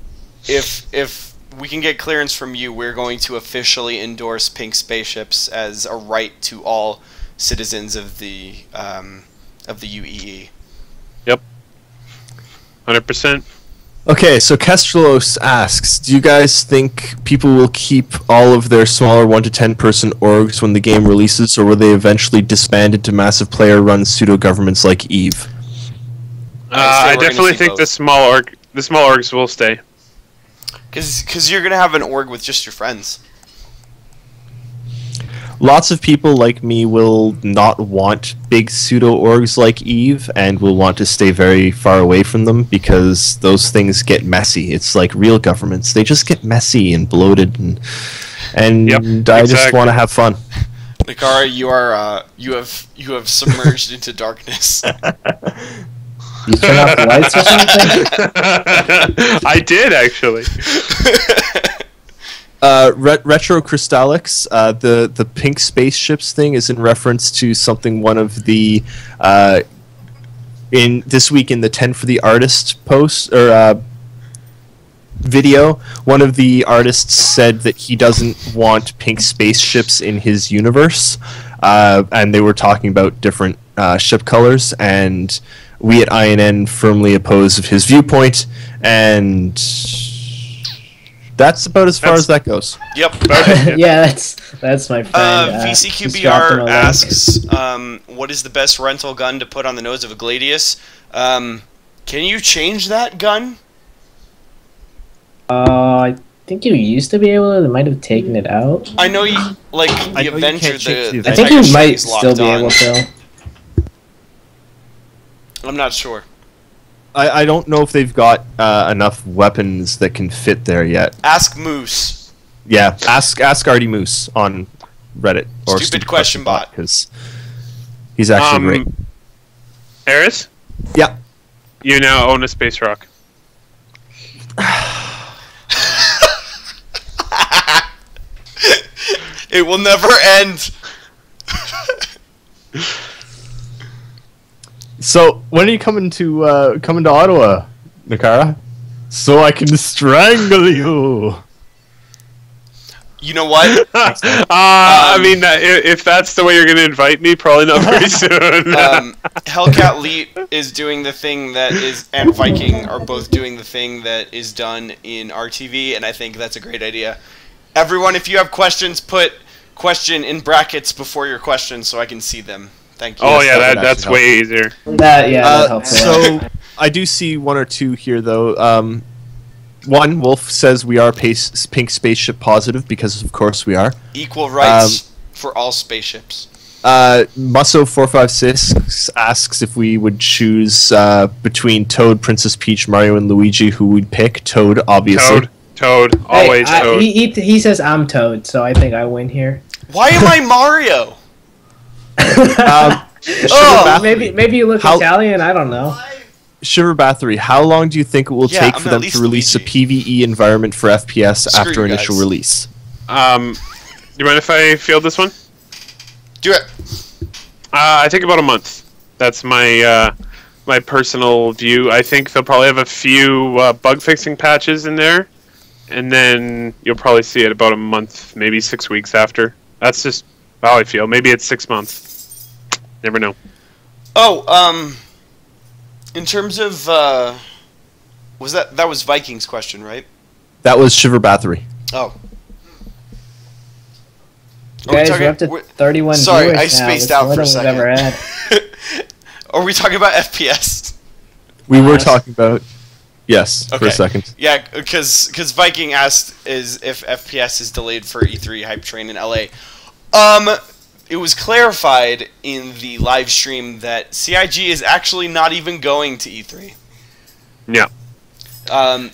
If we can get clearance from you, we're going to officially endorse pink spaceships as a right to all citizens of the UEE. Yep. 100%. Okay, so Kestrelos asks, do you guys think people will keep all of their smaller 1 to 10 person orgs when the game releases, or will they eventually disband into massive player-run pseudo-governments like EVE? I definitely think the small orgs will stay. Because you're going to have an org with just your friends. Lots of people like me will not want big pseudo-orgs like EVE, and will want to stay very far away from them, because those things get messy. It's like real governments. They just get messy and bloated, and Yep, I just exactly. want to have fun. Nikara, you have submerged into darkness. You turn off the lights or something? I did, actually. Retro Crystallix, the pink spaceships thing is in reference to something one of the in this week in the 10 for the Artist post or video. One of the artists said that he doesn't want pink spaceships in his universe, and they were talking about different ship colors, and we at INN firmly oppose of his viewpoint, and that's about as far as that goes. Yep. Yeah, that's my friend. Just dropped him a VCQBR link. asks, what is the best rental gun to put on the nose of a Gladius? Can you change that gun? I think you used to be able to. They might have taken it out. I know you, like, I the know you Avenger, can't change the the I think Tiger you might String's still locked be on. able to. I'm not sure. I don't know if they've got enough weapons that can fit there yet. Ask Moose. Yeah, ask Artie Moose on Reddit or Stupid Question Bot. because he's actually great. Eris, Yeah, you now own a space rock. It will never end. So when are you coming to Ottawa, Nakara? So I can strangle you. You know what? I mean, if that's the way you're going to invite me, probably not very soon. Hellcat Leet is doing the thing that is, and Viking are both doing the thing that is done in RTV, and I think that's a great idea. Everyone, if you have questions, put question in brackets before your question so I can see them. Thank you. Oh yeah, that's way easier. That helps. So I do see one or two here though. One, Wolf says we are pink spaceship positive because of course we are. Equal rights for all spaceships. Musso456 asks if we would choose between Toad, Princess Peach, Mario, and Luigi, who we'd pick. Toad, obviously. Toad, always Toad. He says I'm Toad, so I think I win here. Why am I Mario? Maybe you look Italian. I don't know. Shiver Bathory, how long do you think it will take for them to release a PvE environment for FPS after initial release? Do you mind if I field this one? Do it. I think about a month. That's my my personal view. I think they'll probably have a few bug fixing patches in there, and then you'll probably see it about a month, maybe 6 weeks after. That's just how I feel. Maybe it's 6 months. Never know. Oh, in terms of was that was Viking's question, right? That was Shiver Bathory. Oh. Guys, we're up to 31 Sorry, viewers I now. spaced That's out more for a than second. we've ever had. Are we talking about FPS? We were talking about... Yes, for a second. Yeah, because Viking asked if FPS is delayed for E3 Hype Train in LA. It was clarified in the live stream that CIG is actually not even going to E3. Yeah.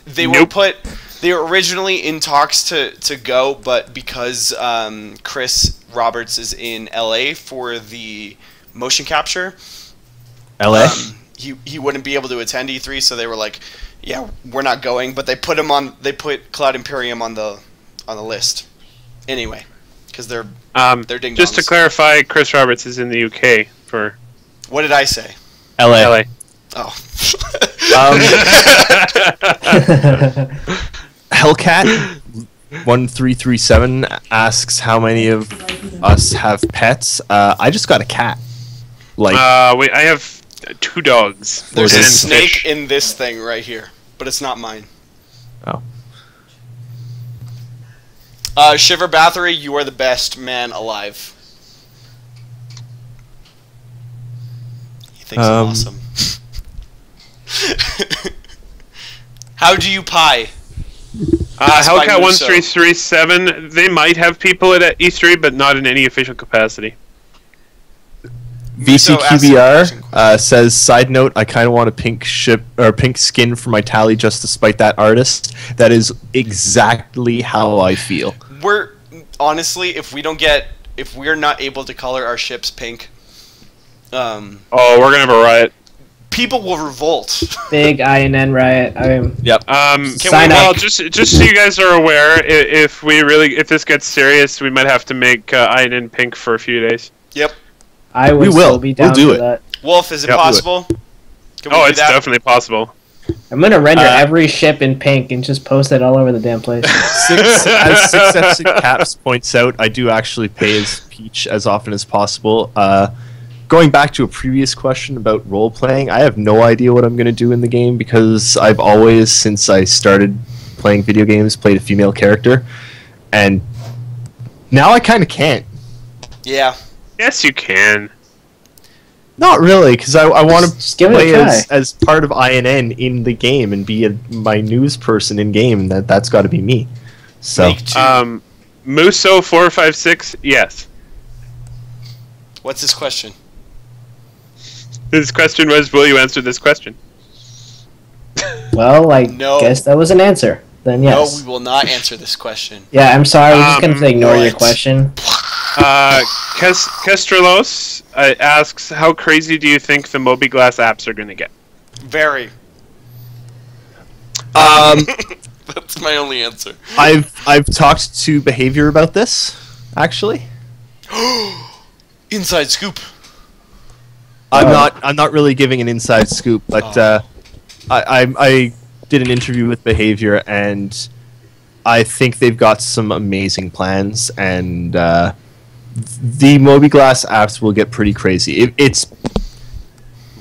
They were originally in talks to go, but because Chris Roberts is in LA for the motion capture, LA, he wouldn't be able to attend E3, so they were like, "Yeah, we're not going." But they put Cloud Imperium on the list anyway, because they're ding-dongs. Just to clarify, Chris Roberts is in the UK for. What did I say? LA. Oh. Hellcat 1337 asks how many of us have pets. I just got a cat. I have 2 dogs. There's a and snake fish. in this thing right here, but it's not mine. Oh. Shiver Bathory, you are the best man alive. He thinks I'm awesome. How do you pie? Hellcat 1337, they might have people at E3, but not in any official capacity. VCQBR says, side note, I kind of want a pink skin for my tally just to spite that artist. That is exactly how I feel. We're honestly, if we're not able to color our ships pink, we're gonna have a riot. People will revolt. Big INN riot. Yep. Just so you guys are aware, if this gets serious, we might have to make INN pink for a few days. Yep. I would still be down for that. Wolf, is it possible? It's definitely possible. I'm gonna render every ship in pink and just post it all over the damn place. As 6F6 Caps points out, I do actually pay as Peach as often as possible. Going back to a previous question about role-playing, I have no idea what I'm going to do in the game because I've always, since I started playing video games, played a female character. And now I kind of can't. Yeah. Yes, you can. Not really, because I want to play as part of INN in the game and be my news person in-game. That's got to be me. So, Muso456, yes. What's his question? His question was, will you answer this question? Well, I guess that was an answer. Then yes. No, we will not answer this question. Yeah, I'm sorry. We're just going to ignore your question. Kestralos asks, how crazy do you think the Mobiglass apps are going to get? Very. That's my only answer. I've talked to Behavior about this, actually. Inside scoop. I'm not really giving an inside scoop, but I did an interview with Behavior, and I think they've got some amazing plans, and the Moby-Glass apps will get pretty crazy. It's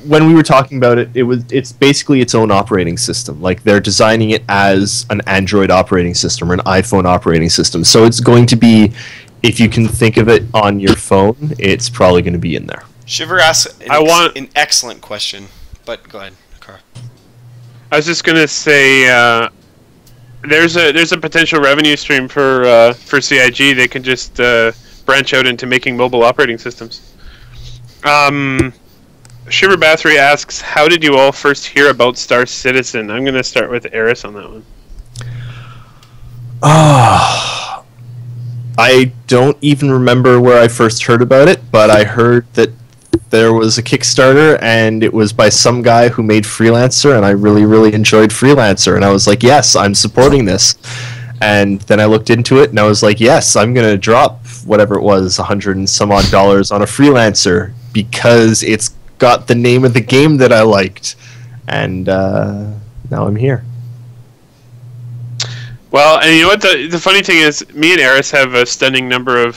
when we were talking about it, it's basically its own operating system. Like, they're designing it as an Android operating system or an iPhone operating system. So it's going to be, if you can think of it on your phone, it's probably going to be in there. Shiver asks an excellent question, but go ahead, Carl. I was just gonna say, there's a potential revenue stream for CIG. They can just branch out into making mobile operating systems. Shiver Bathory asks, how did you all first hear about Star Citizen? I'm gonna start with Eris on that one. I don't even remember where I first heard about it, but I heard that there was a Kickstarter, and it was by some guy who made Freelancer, and I really, really enjoyed Freelancer, and I was like, yes, I'm supporting this. And then I looked into it, and I was like, yes, I'm going to drop whatever it was, $100 and some odd on a Freelancer, because it's got the name of the game that I liked. And now I'm here. Well, and you know what? The funny thing is, me and Eris have a stunning number of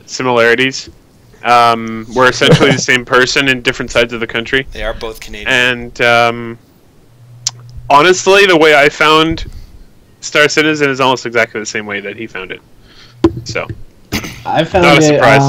similarities. We're essentially the same person in different sides of the country. They are both Canadian. And honestly, the way I found Star Citizen is almost exactly the same way that he found it. So, I found not a it. surprise.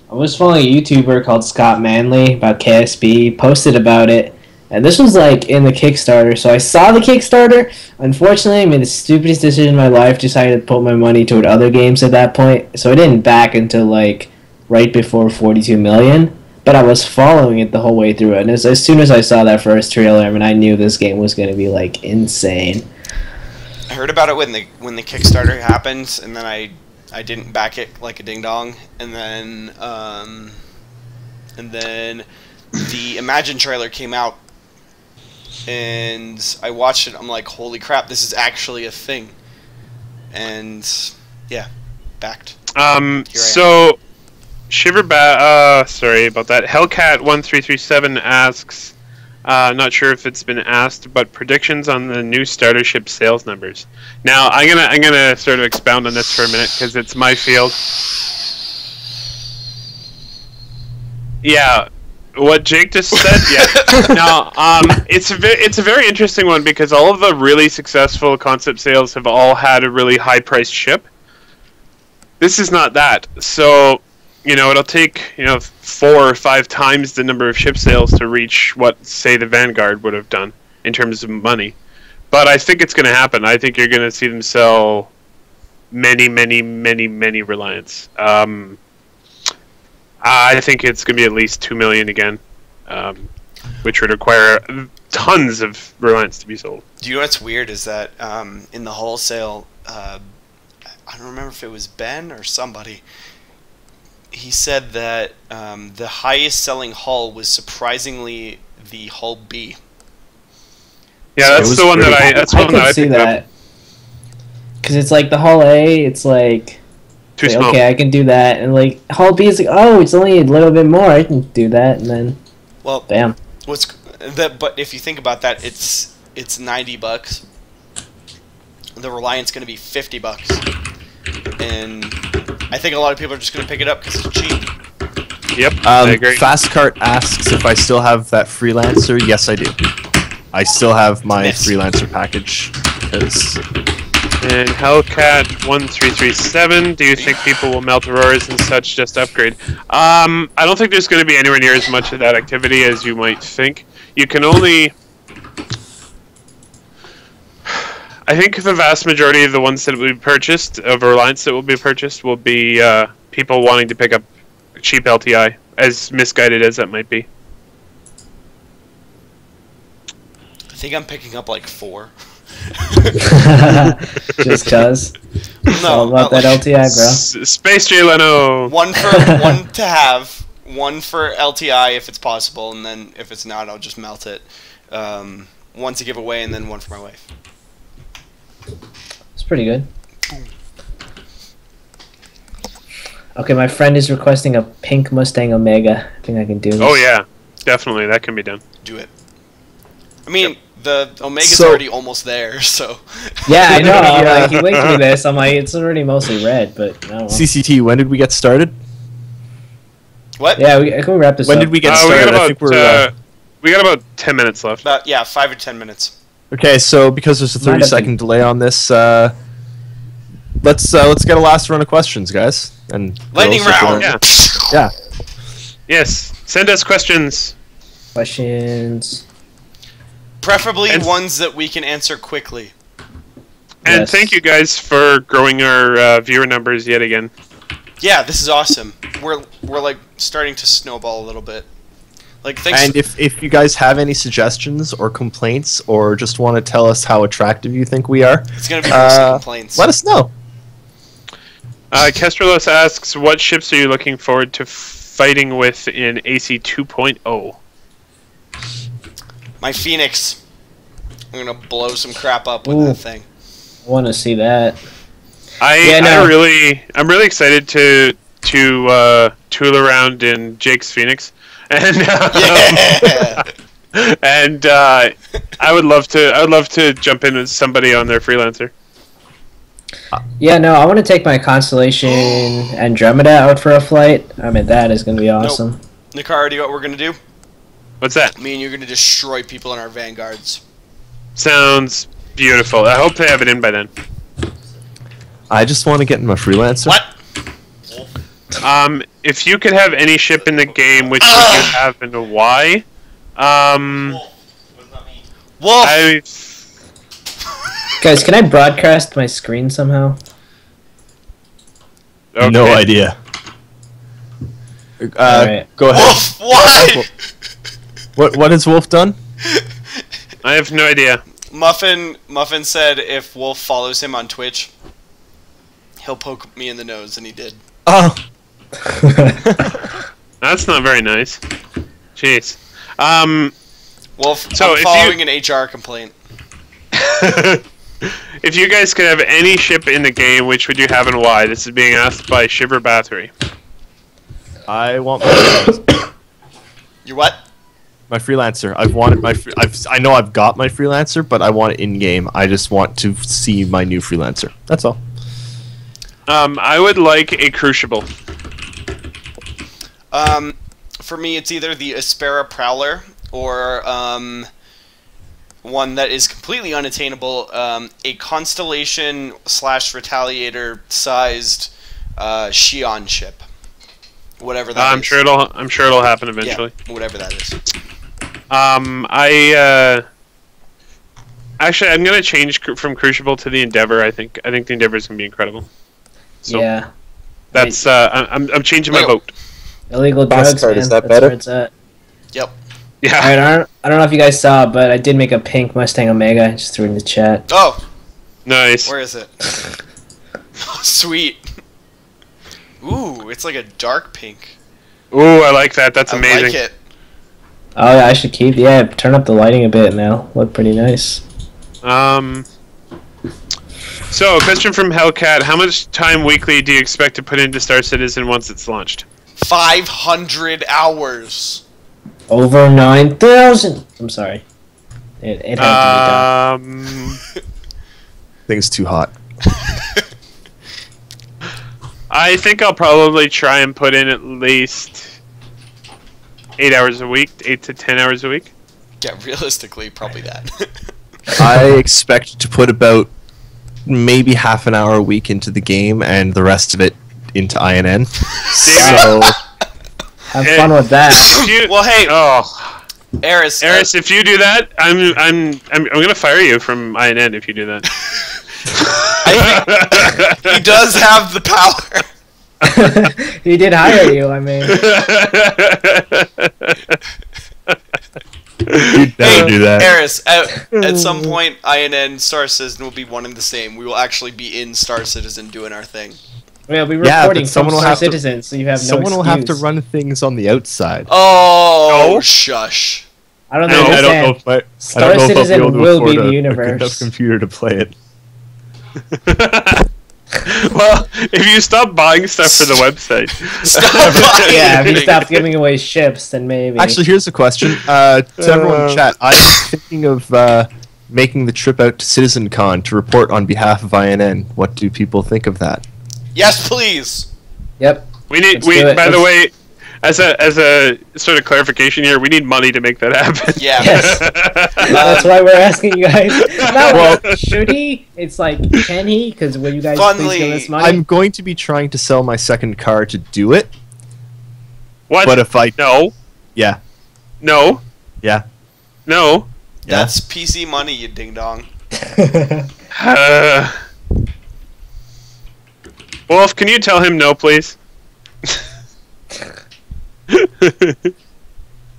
I was following a YouTuber called Scott Manley about KSB. Posted about it, and this was like in the Kickstarter. So I saw the Kickstarter. Unfortunately, I made the stupidest decision in my life. Decided to put my money toward other games at that point. So I didn't back until like right before 42 million. But I was following it the whole way through it. And as soon as I saw that first trailer, I mean, I knew this game was going to be like insane. I heard about it when the Kickstarter happened, and then I didn't back it like a ding dong, and then the Imagine trailer came out, and I watched it. I'm like, holy crap, this is actually a thing, and yeah, backed. So sorry about that. Hellcat1337 asks, not sure if it's been asked, but predictions on the new starter ship sales numbers. Now, I'm gonna sort of expound on this for a minute because it's my field. Yeah, what Jake just said. Yeah. Now, it's a very interesting one because all of the really successful concept sales have all had a really high priced ship. This is not that. So, you know, it'll take 4 or 5 times the number of ship sales to reach what, say, the Vanguard would have done in terms of money. But I think it's going to happen. I think you're going to see them sell many, many, many, many Reliants. I think it's going to be at least 2 million again, which would require tons of Reliants to be sold. Do you know what's weird is that in the wholesale, I don't remember if it was Ben or somebody, he said that the highest selling hull was surprisingly the Hull B. Yeah, that's the one that I. That's one that I see picked that. up. Because it's like the Hull A, it's like Too small. okay, I can do that, and like Hull B is like, oh, it's only a little bit more, I can do that, and then bam. But if you think about that, it's $90. The Reliant's going to be $50, and I think a lot of people are just going to pick it up because it's cheap. Yep, I agree. Fastcart asks if I still have that Freelancer. Yes, I do. I still have my Freelancer package. And Hellcat1337, do you think people will melt Auroras and such just upgrade? I don't think there's going to be anywhere near as much of that activity as you might think. You can only... I think the vast majority of the ones that will be purchased, of Reliance that will be purchased, will be people wanting to pick up cheap LTI, as misguided as that might be. I think I'm picking up like 4. Just cuz. No, all about that LTI, bro. Space J Leno. One to have, one for LTI if it's possible, and then if it's not, I'll just melt it. One to give away, and then one for my wife. It's pretty good. Okay, my friend is requesting a pink Mustang Omega. I think I can do this. Oh yeah, definitely, that can be done. Do it. I mean, the Omega's already almost there, so... Yeah, I know. I'm like, he linked me this. I'm like, it's already mostly red, but I don't know. CCT, when did we get started? What? Yeah, can we wrap this When up? did we get we started? got I think we're... we got about 10 minutes left. About 5 or 10 minutes. Okay, so because there's a Might have 30-second delay on this, let's get a last run of questions, guys. And Lightning girls, if round. you're- Yeah. Yeah. Yes. Send us questions. Questions. Preferably And- ones that we can answer quickly. And Yes. thank you guys for growing our viewer numbers yet again. Yeah, this is awesome. We're like starting to snowball a little bit. Like thanks. And if you guys have any suggestions or complaints or just want to tell us how attractive you think we are, It's gonna be mostly complaints. let us know. Kestralos asks, what ships are you looking forward to fighting with in AC 2.0? My Phoenix. I'm gonna blow some crap up with Ooh. that thing. I want to see that. I'm really excited to tool around in Jake's Phoenix, and Yeah. and I would love to jump in with somebody on their freelancer. Yeah, no, I want to take my Constellation Andromeda out for a flight. I mean, that is going to be awesome. Nikara, do you know what we're gonna do? What's that? Me and you're gonna destroy people in our vanguards. Sounds beautiful. I hope they have it in by then. I just want to get in my freelancer. What? If you could have any ship in the game, which would you have and why? Wolf. Guys, can I broadcast my screen somehow? Okay. No idea. Alright. Go ahead. Wolf. Why? What has Wolf done? I have no idea. Muffin said if Wolf follows him on Twitch, he'll poke me in the nose, and he did. Oh, That's not very nice. Jeez. Wolf, So I'm if following an HR complaint. If you guys could have any ship in the game, which would you have and why? This is being asked by Shiver Bathory. I want my You what? my freelancer. I've wanted my. I know I've got my freelancer, but I want it in game. I just want to see my new freelancer. That's all. I would like a Crucible. For me, it's either the Aspera Prowler or one that is completely unattainable, a Constellation / Retaliator sized Xi'an ship. Whatever that is. I'm sure it'll happen eventually. Yeah, whatever that is. Actually, I'm gonna change from Crucible to the Endeavor. I think the Endeavor is gonna be incredible. So Yeah. that's I'm changing my vote. Illegal Boss drugs, card, man. is that That's better? where it's at. Yep. Yeah. Alright, I don't know if you guys saw, but I did make a pink Mustang Omega. I just threw it in the chat. Oh, Nice. where is it? Sweet. Ooh, it's like a dark pink. Ooh, I like that. That's amazing. I like it. Oh, yeah, I should keep. Yeah, turn up the lighting a bit now. Look pretty nice. So, a question from Hellcat: how much time weekly do you expect to put into Star Citizen once it's launched? 500 hours. Over 9,000. I'm sorry. It had to Thing's too hot. I think I'll probably try and put in at least 8 hours a week, 8 to 10 hours a week. Yeah, realistically, probably that. I expect to put about maybe half an hour a week into the game and the rest of it into INN. So have fun with that. Well, hey, Oh, Eris. Eris, if you do that, I'm gonna fire you from INN if you do that. He does have the power. He did hire you, I mean. you'd never do that. Eris, at some point, INN Star Citizen will be one and the same. We will actually be in Star Citizen doing our thing. We'll be Yeah, recording but from someone will Star have to- Citizen, so you have no Someone will have to excuse. run things on the outside. Oh, No. shush. I don't No, know. I don't know if I Star don't know if I'll Citizen be able to will afford be the a universe. good enough computer to play it. Well, if you stop buying stuff for the website, Stop buying Yeah, if you anything. stop giving away ships, then maybe. Actually, here's a question to everyone in chat. I'm thinking of making the trip out to CitizenCon to report on behalf of INN. What do people think of that? Yes, please. Yep. We need. Let's do it. By the way, as a sort of clarification here, we need money to make that happen. Yeah. Yes. That's why we're asking you guys. No, well, should he? It's like, can he? Because will you guys please give us money? I'm going to be trying to sell my second car to do it. What? But if I no. Yeah. No. Yeah. No. That's PC money, you ding dong. Wolf, can you tell him no, please?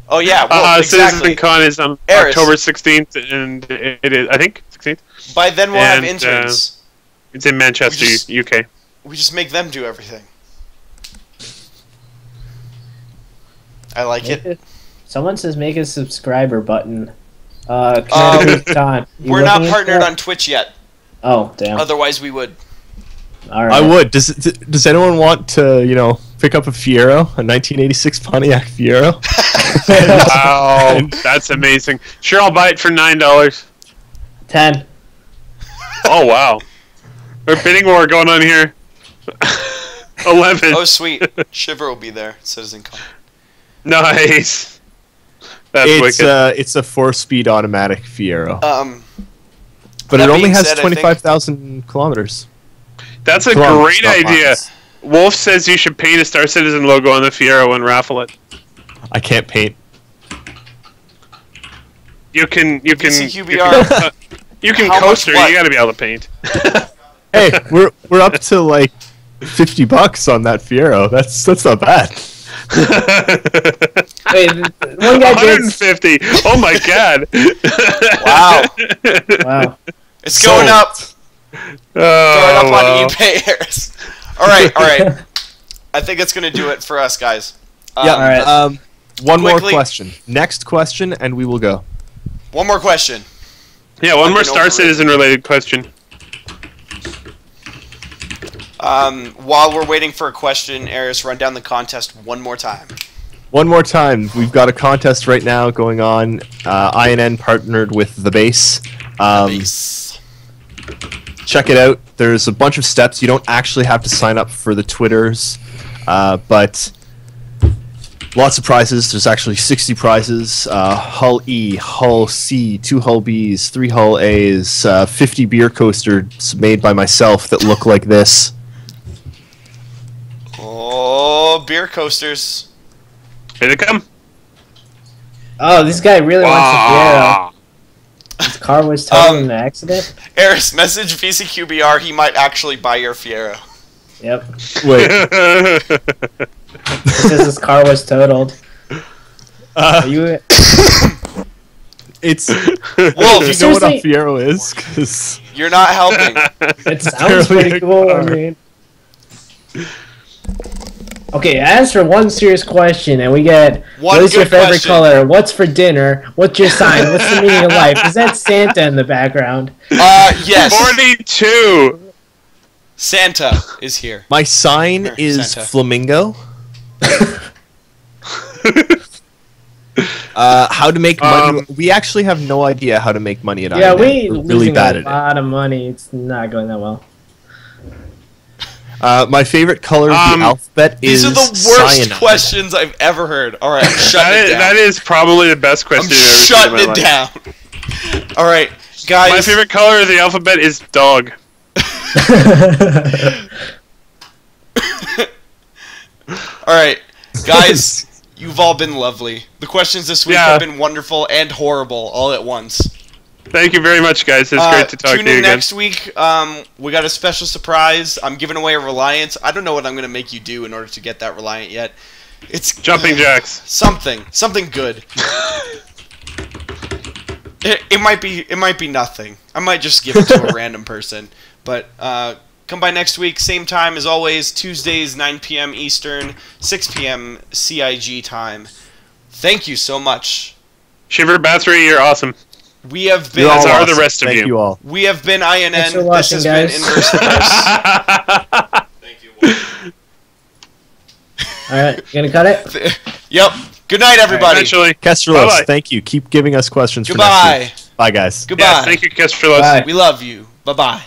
Oh yeah, well, exactly. CitizenCon is on Eris. October 16th, and it is, I think, 16th. By then we'll have interns. It's in Manchester, UK. We just make them do everything. I like it. Someone says make a subscriber button. Con. We're not partnered on Twitch yet. Oh, damn. Otherwise we would. All right. I would. Does anyone want to, pick up a Fiero, a 1986 Pontiac Fiero? Wow, that's amazing. Sure, I'll buy it for $9. 10. Oh wow, we're bidding war going on here. 11. Oh sweet, Shiver will be there. CitizenCon. Nice. That's It's wicked. it's a 4-speed automatic Fiero, but that it only being has said, I 25,000 kilometers. That's a Kilometers, great not idea. miles. Wolf says you should paint a Star Citizen logo on the Fiero and raffle it. I can't paint. You can VCQBR. you can How coaster. much what? You got to be able to paint. Hey, we're up to like $50 on that Fiero. That's not bad. Wait, one guy did. 150. Oh my god. Wow. Wow. It's going up. Throw it up wow. on eBay, Harris. All right. I think that's gonna do it for us, guys. Yeah. Alright. One more Quickly. question. Next question, and we will go. One more question. Yeah, one more Fucking Star overrated. Citizen related question. While we're waiting for a question, Eris, run down the contest one more time. One more time. We've got a contest right now going on. INN partnered with The Base. Base. Check it out. There's a bunch of steps. You don't actually have to sign up for the Twitters, but lots of prizes. There's actually 60 prizes. Hull E, Hull C, 2 Hull Bs, 3 Hull As, 50 beer coasters made by myself that look like this. Oh, beer coasters. Here they come. Oh, this guy really wants a Wow. Fiero. His car was totaled in an accident. Eris, message VCQBR. He might actually buy your Fiero. Yep. Wait. He says his car was totaled. Are you? It's Wolf, you know what a Seriously? Fiero is? 'Cause you're not helping. It sounds barely pretty a cool. I car. mean. Okay, answer one serious question, and we get One what is your good favorite question. color? What's for dinner? What's your sign? What's the meaning of life? Is that Santa in the background? Yes. 42. Santa is here. my sign Here, is Santa. flamingo. How to make money? We actually have no idea how to make money at Yeah, INN. we're We're really losing bad a at lot of money. It's not going that well. it. My favorite color of the alphabet These is are the worst cyanide. questions I've ever heard. All right, I'm shutting it down. That is probably the best I'm question I've ever seen in shutting my it life. down. All right, guys. My favorite color of the alphabet is dog. All right, guys. You've all been lovely. The questions this week Yeah. have been wonderful and horrible all at once. Thank you very much, guys. It's great to talk Tune to you in again. next week. We got a special surprise. I'm giving away a Reliant. I don't know what I'm going to make you do in order to get that Reliant yet. It's Jumping jacks. something good. It might be nothing. I might just give it to a random person. But come by next week, same time as always. Tuesdays, 9 p.m. Eastern, 6 p.m. CIG time. Thank you so much. Shiver Bathory, you're awesome. We have been. You're all As are awesome. the rest of Thank you. you all. We have been INN. Thanks for This watching, has guys. been INNverse the Verse. Thank you. All right, you gonna cut it? Yep. Good night, everybody. Eventually. Kestralos, Bye-bye. thank you. Keep giving us questions for Goodbye. next week. Bye. Bye, guys. Goodbye. Yes, thank you, Kiss for Love. Bye. We love you. Bye-bye.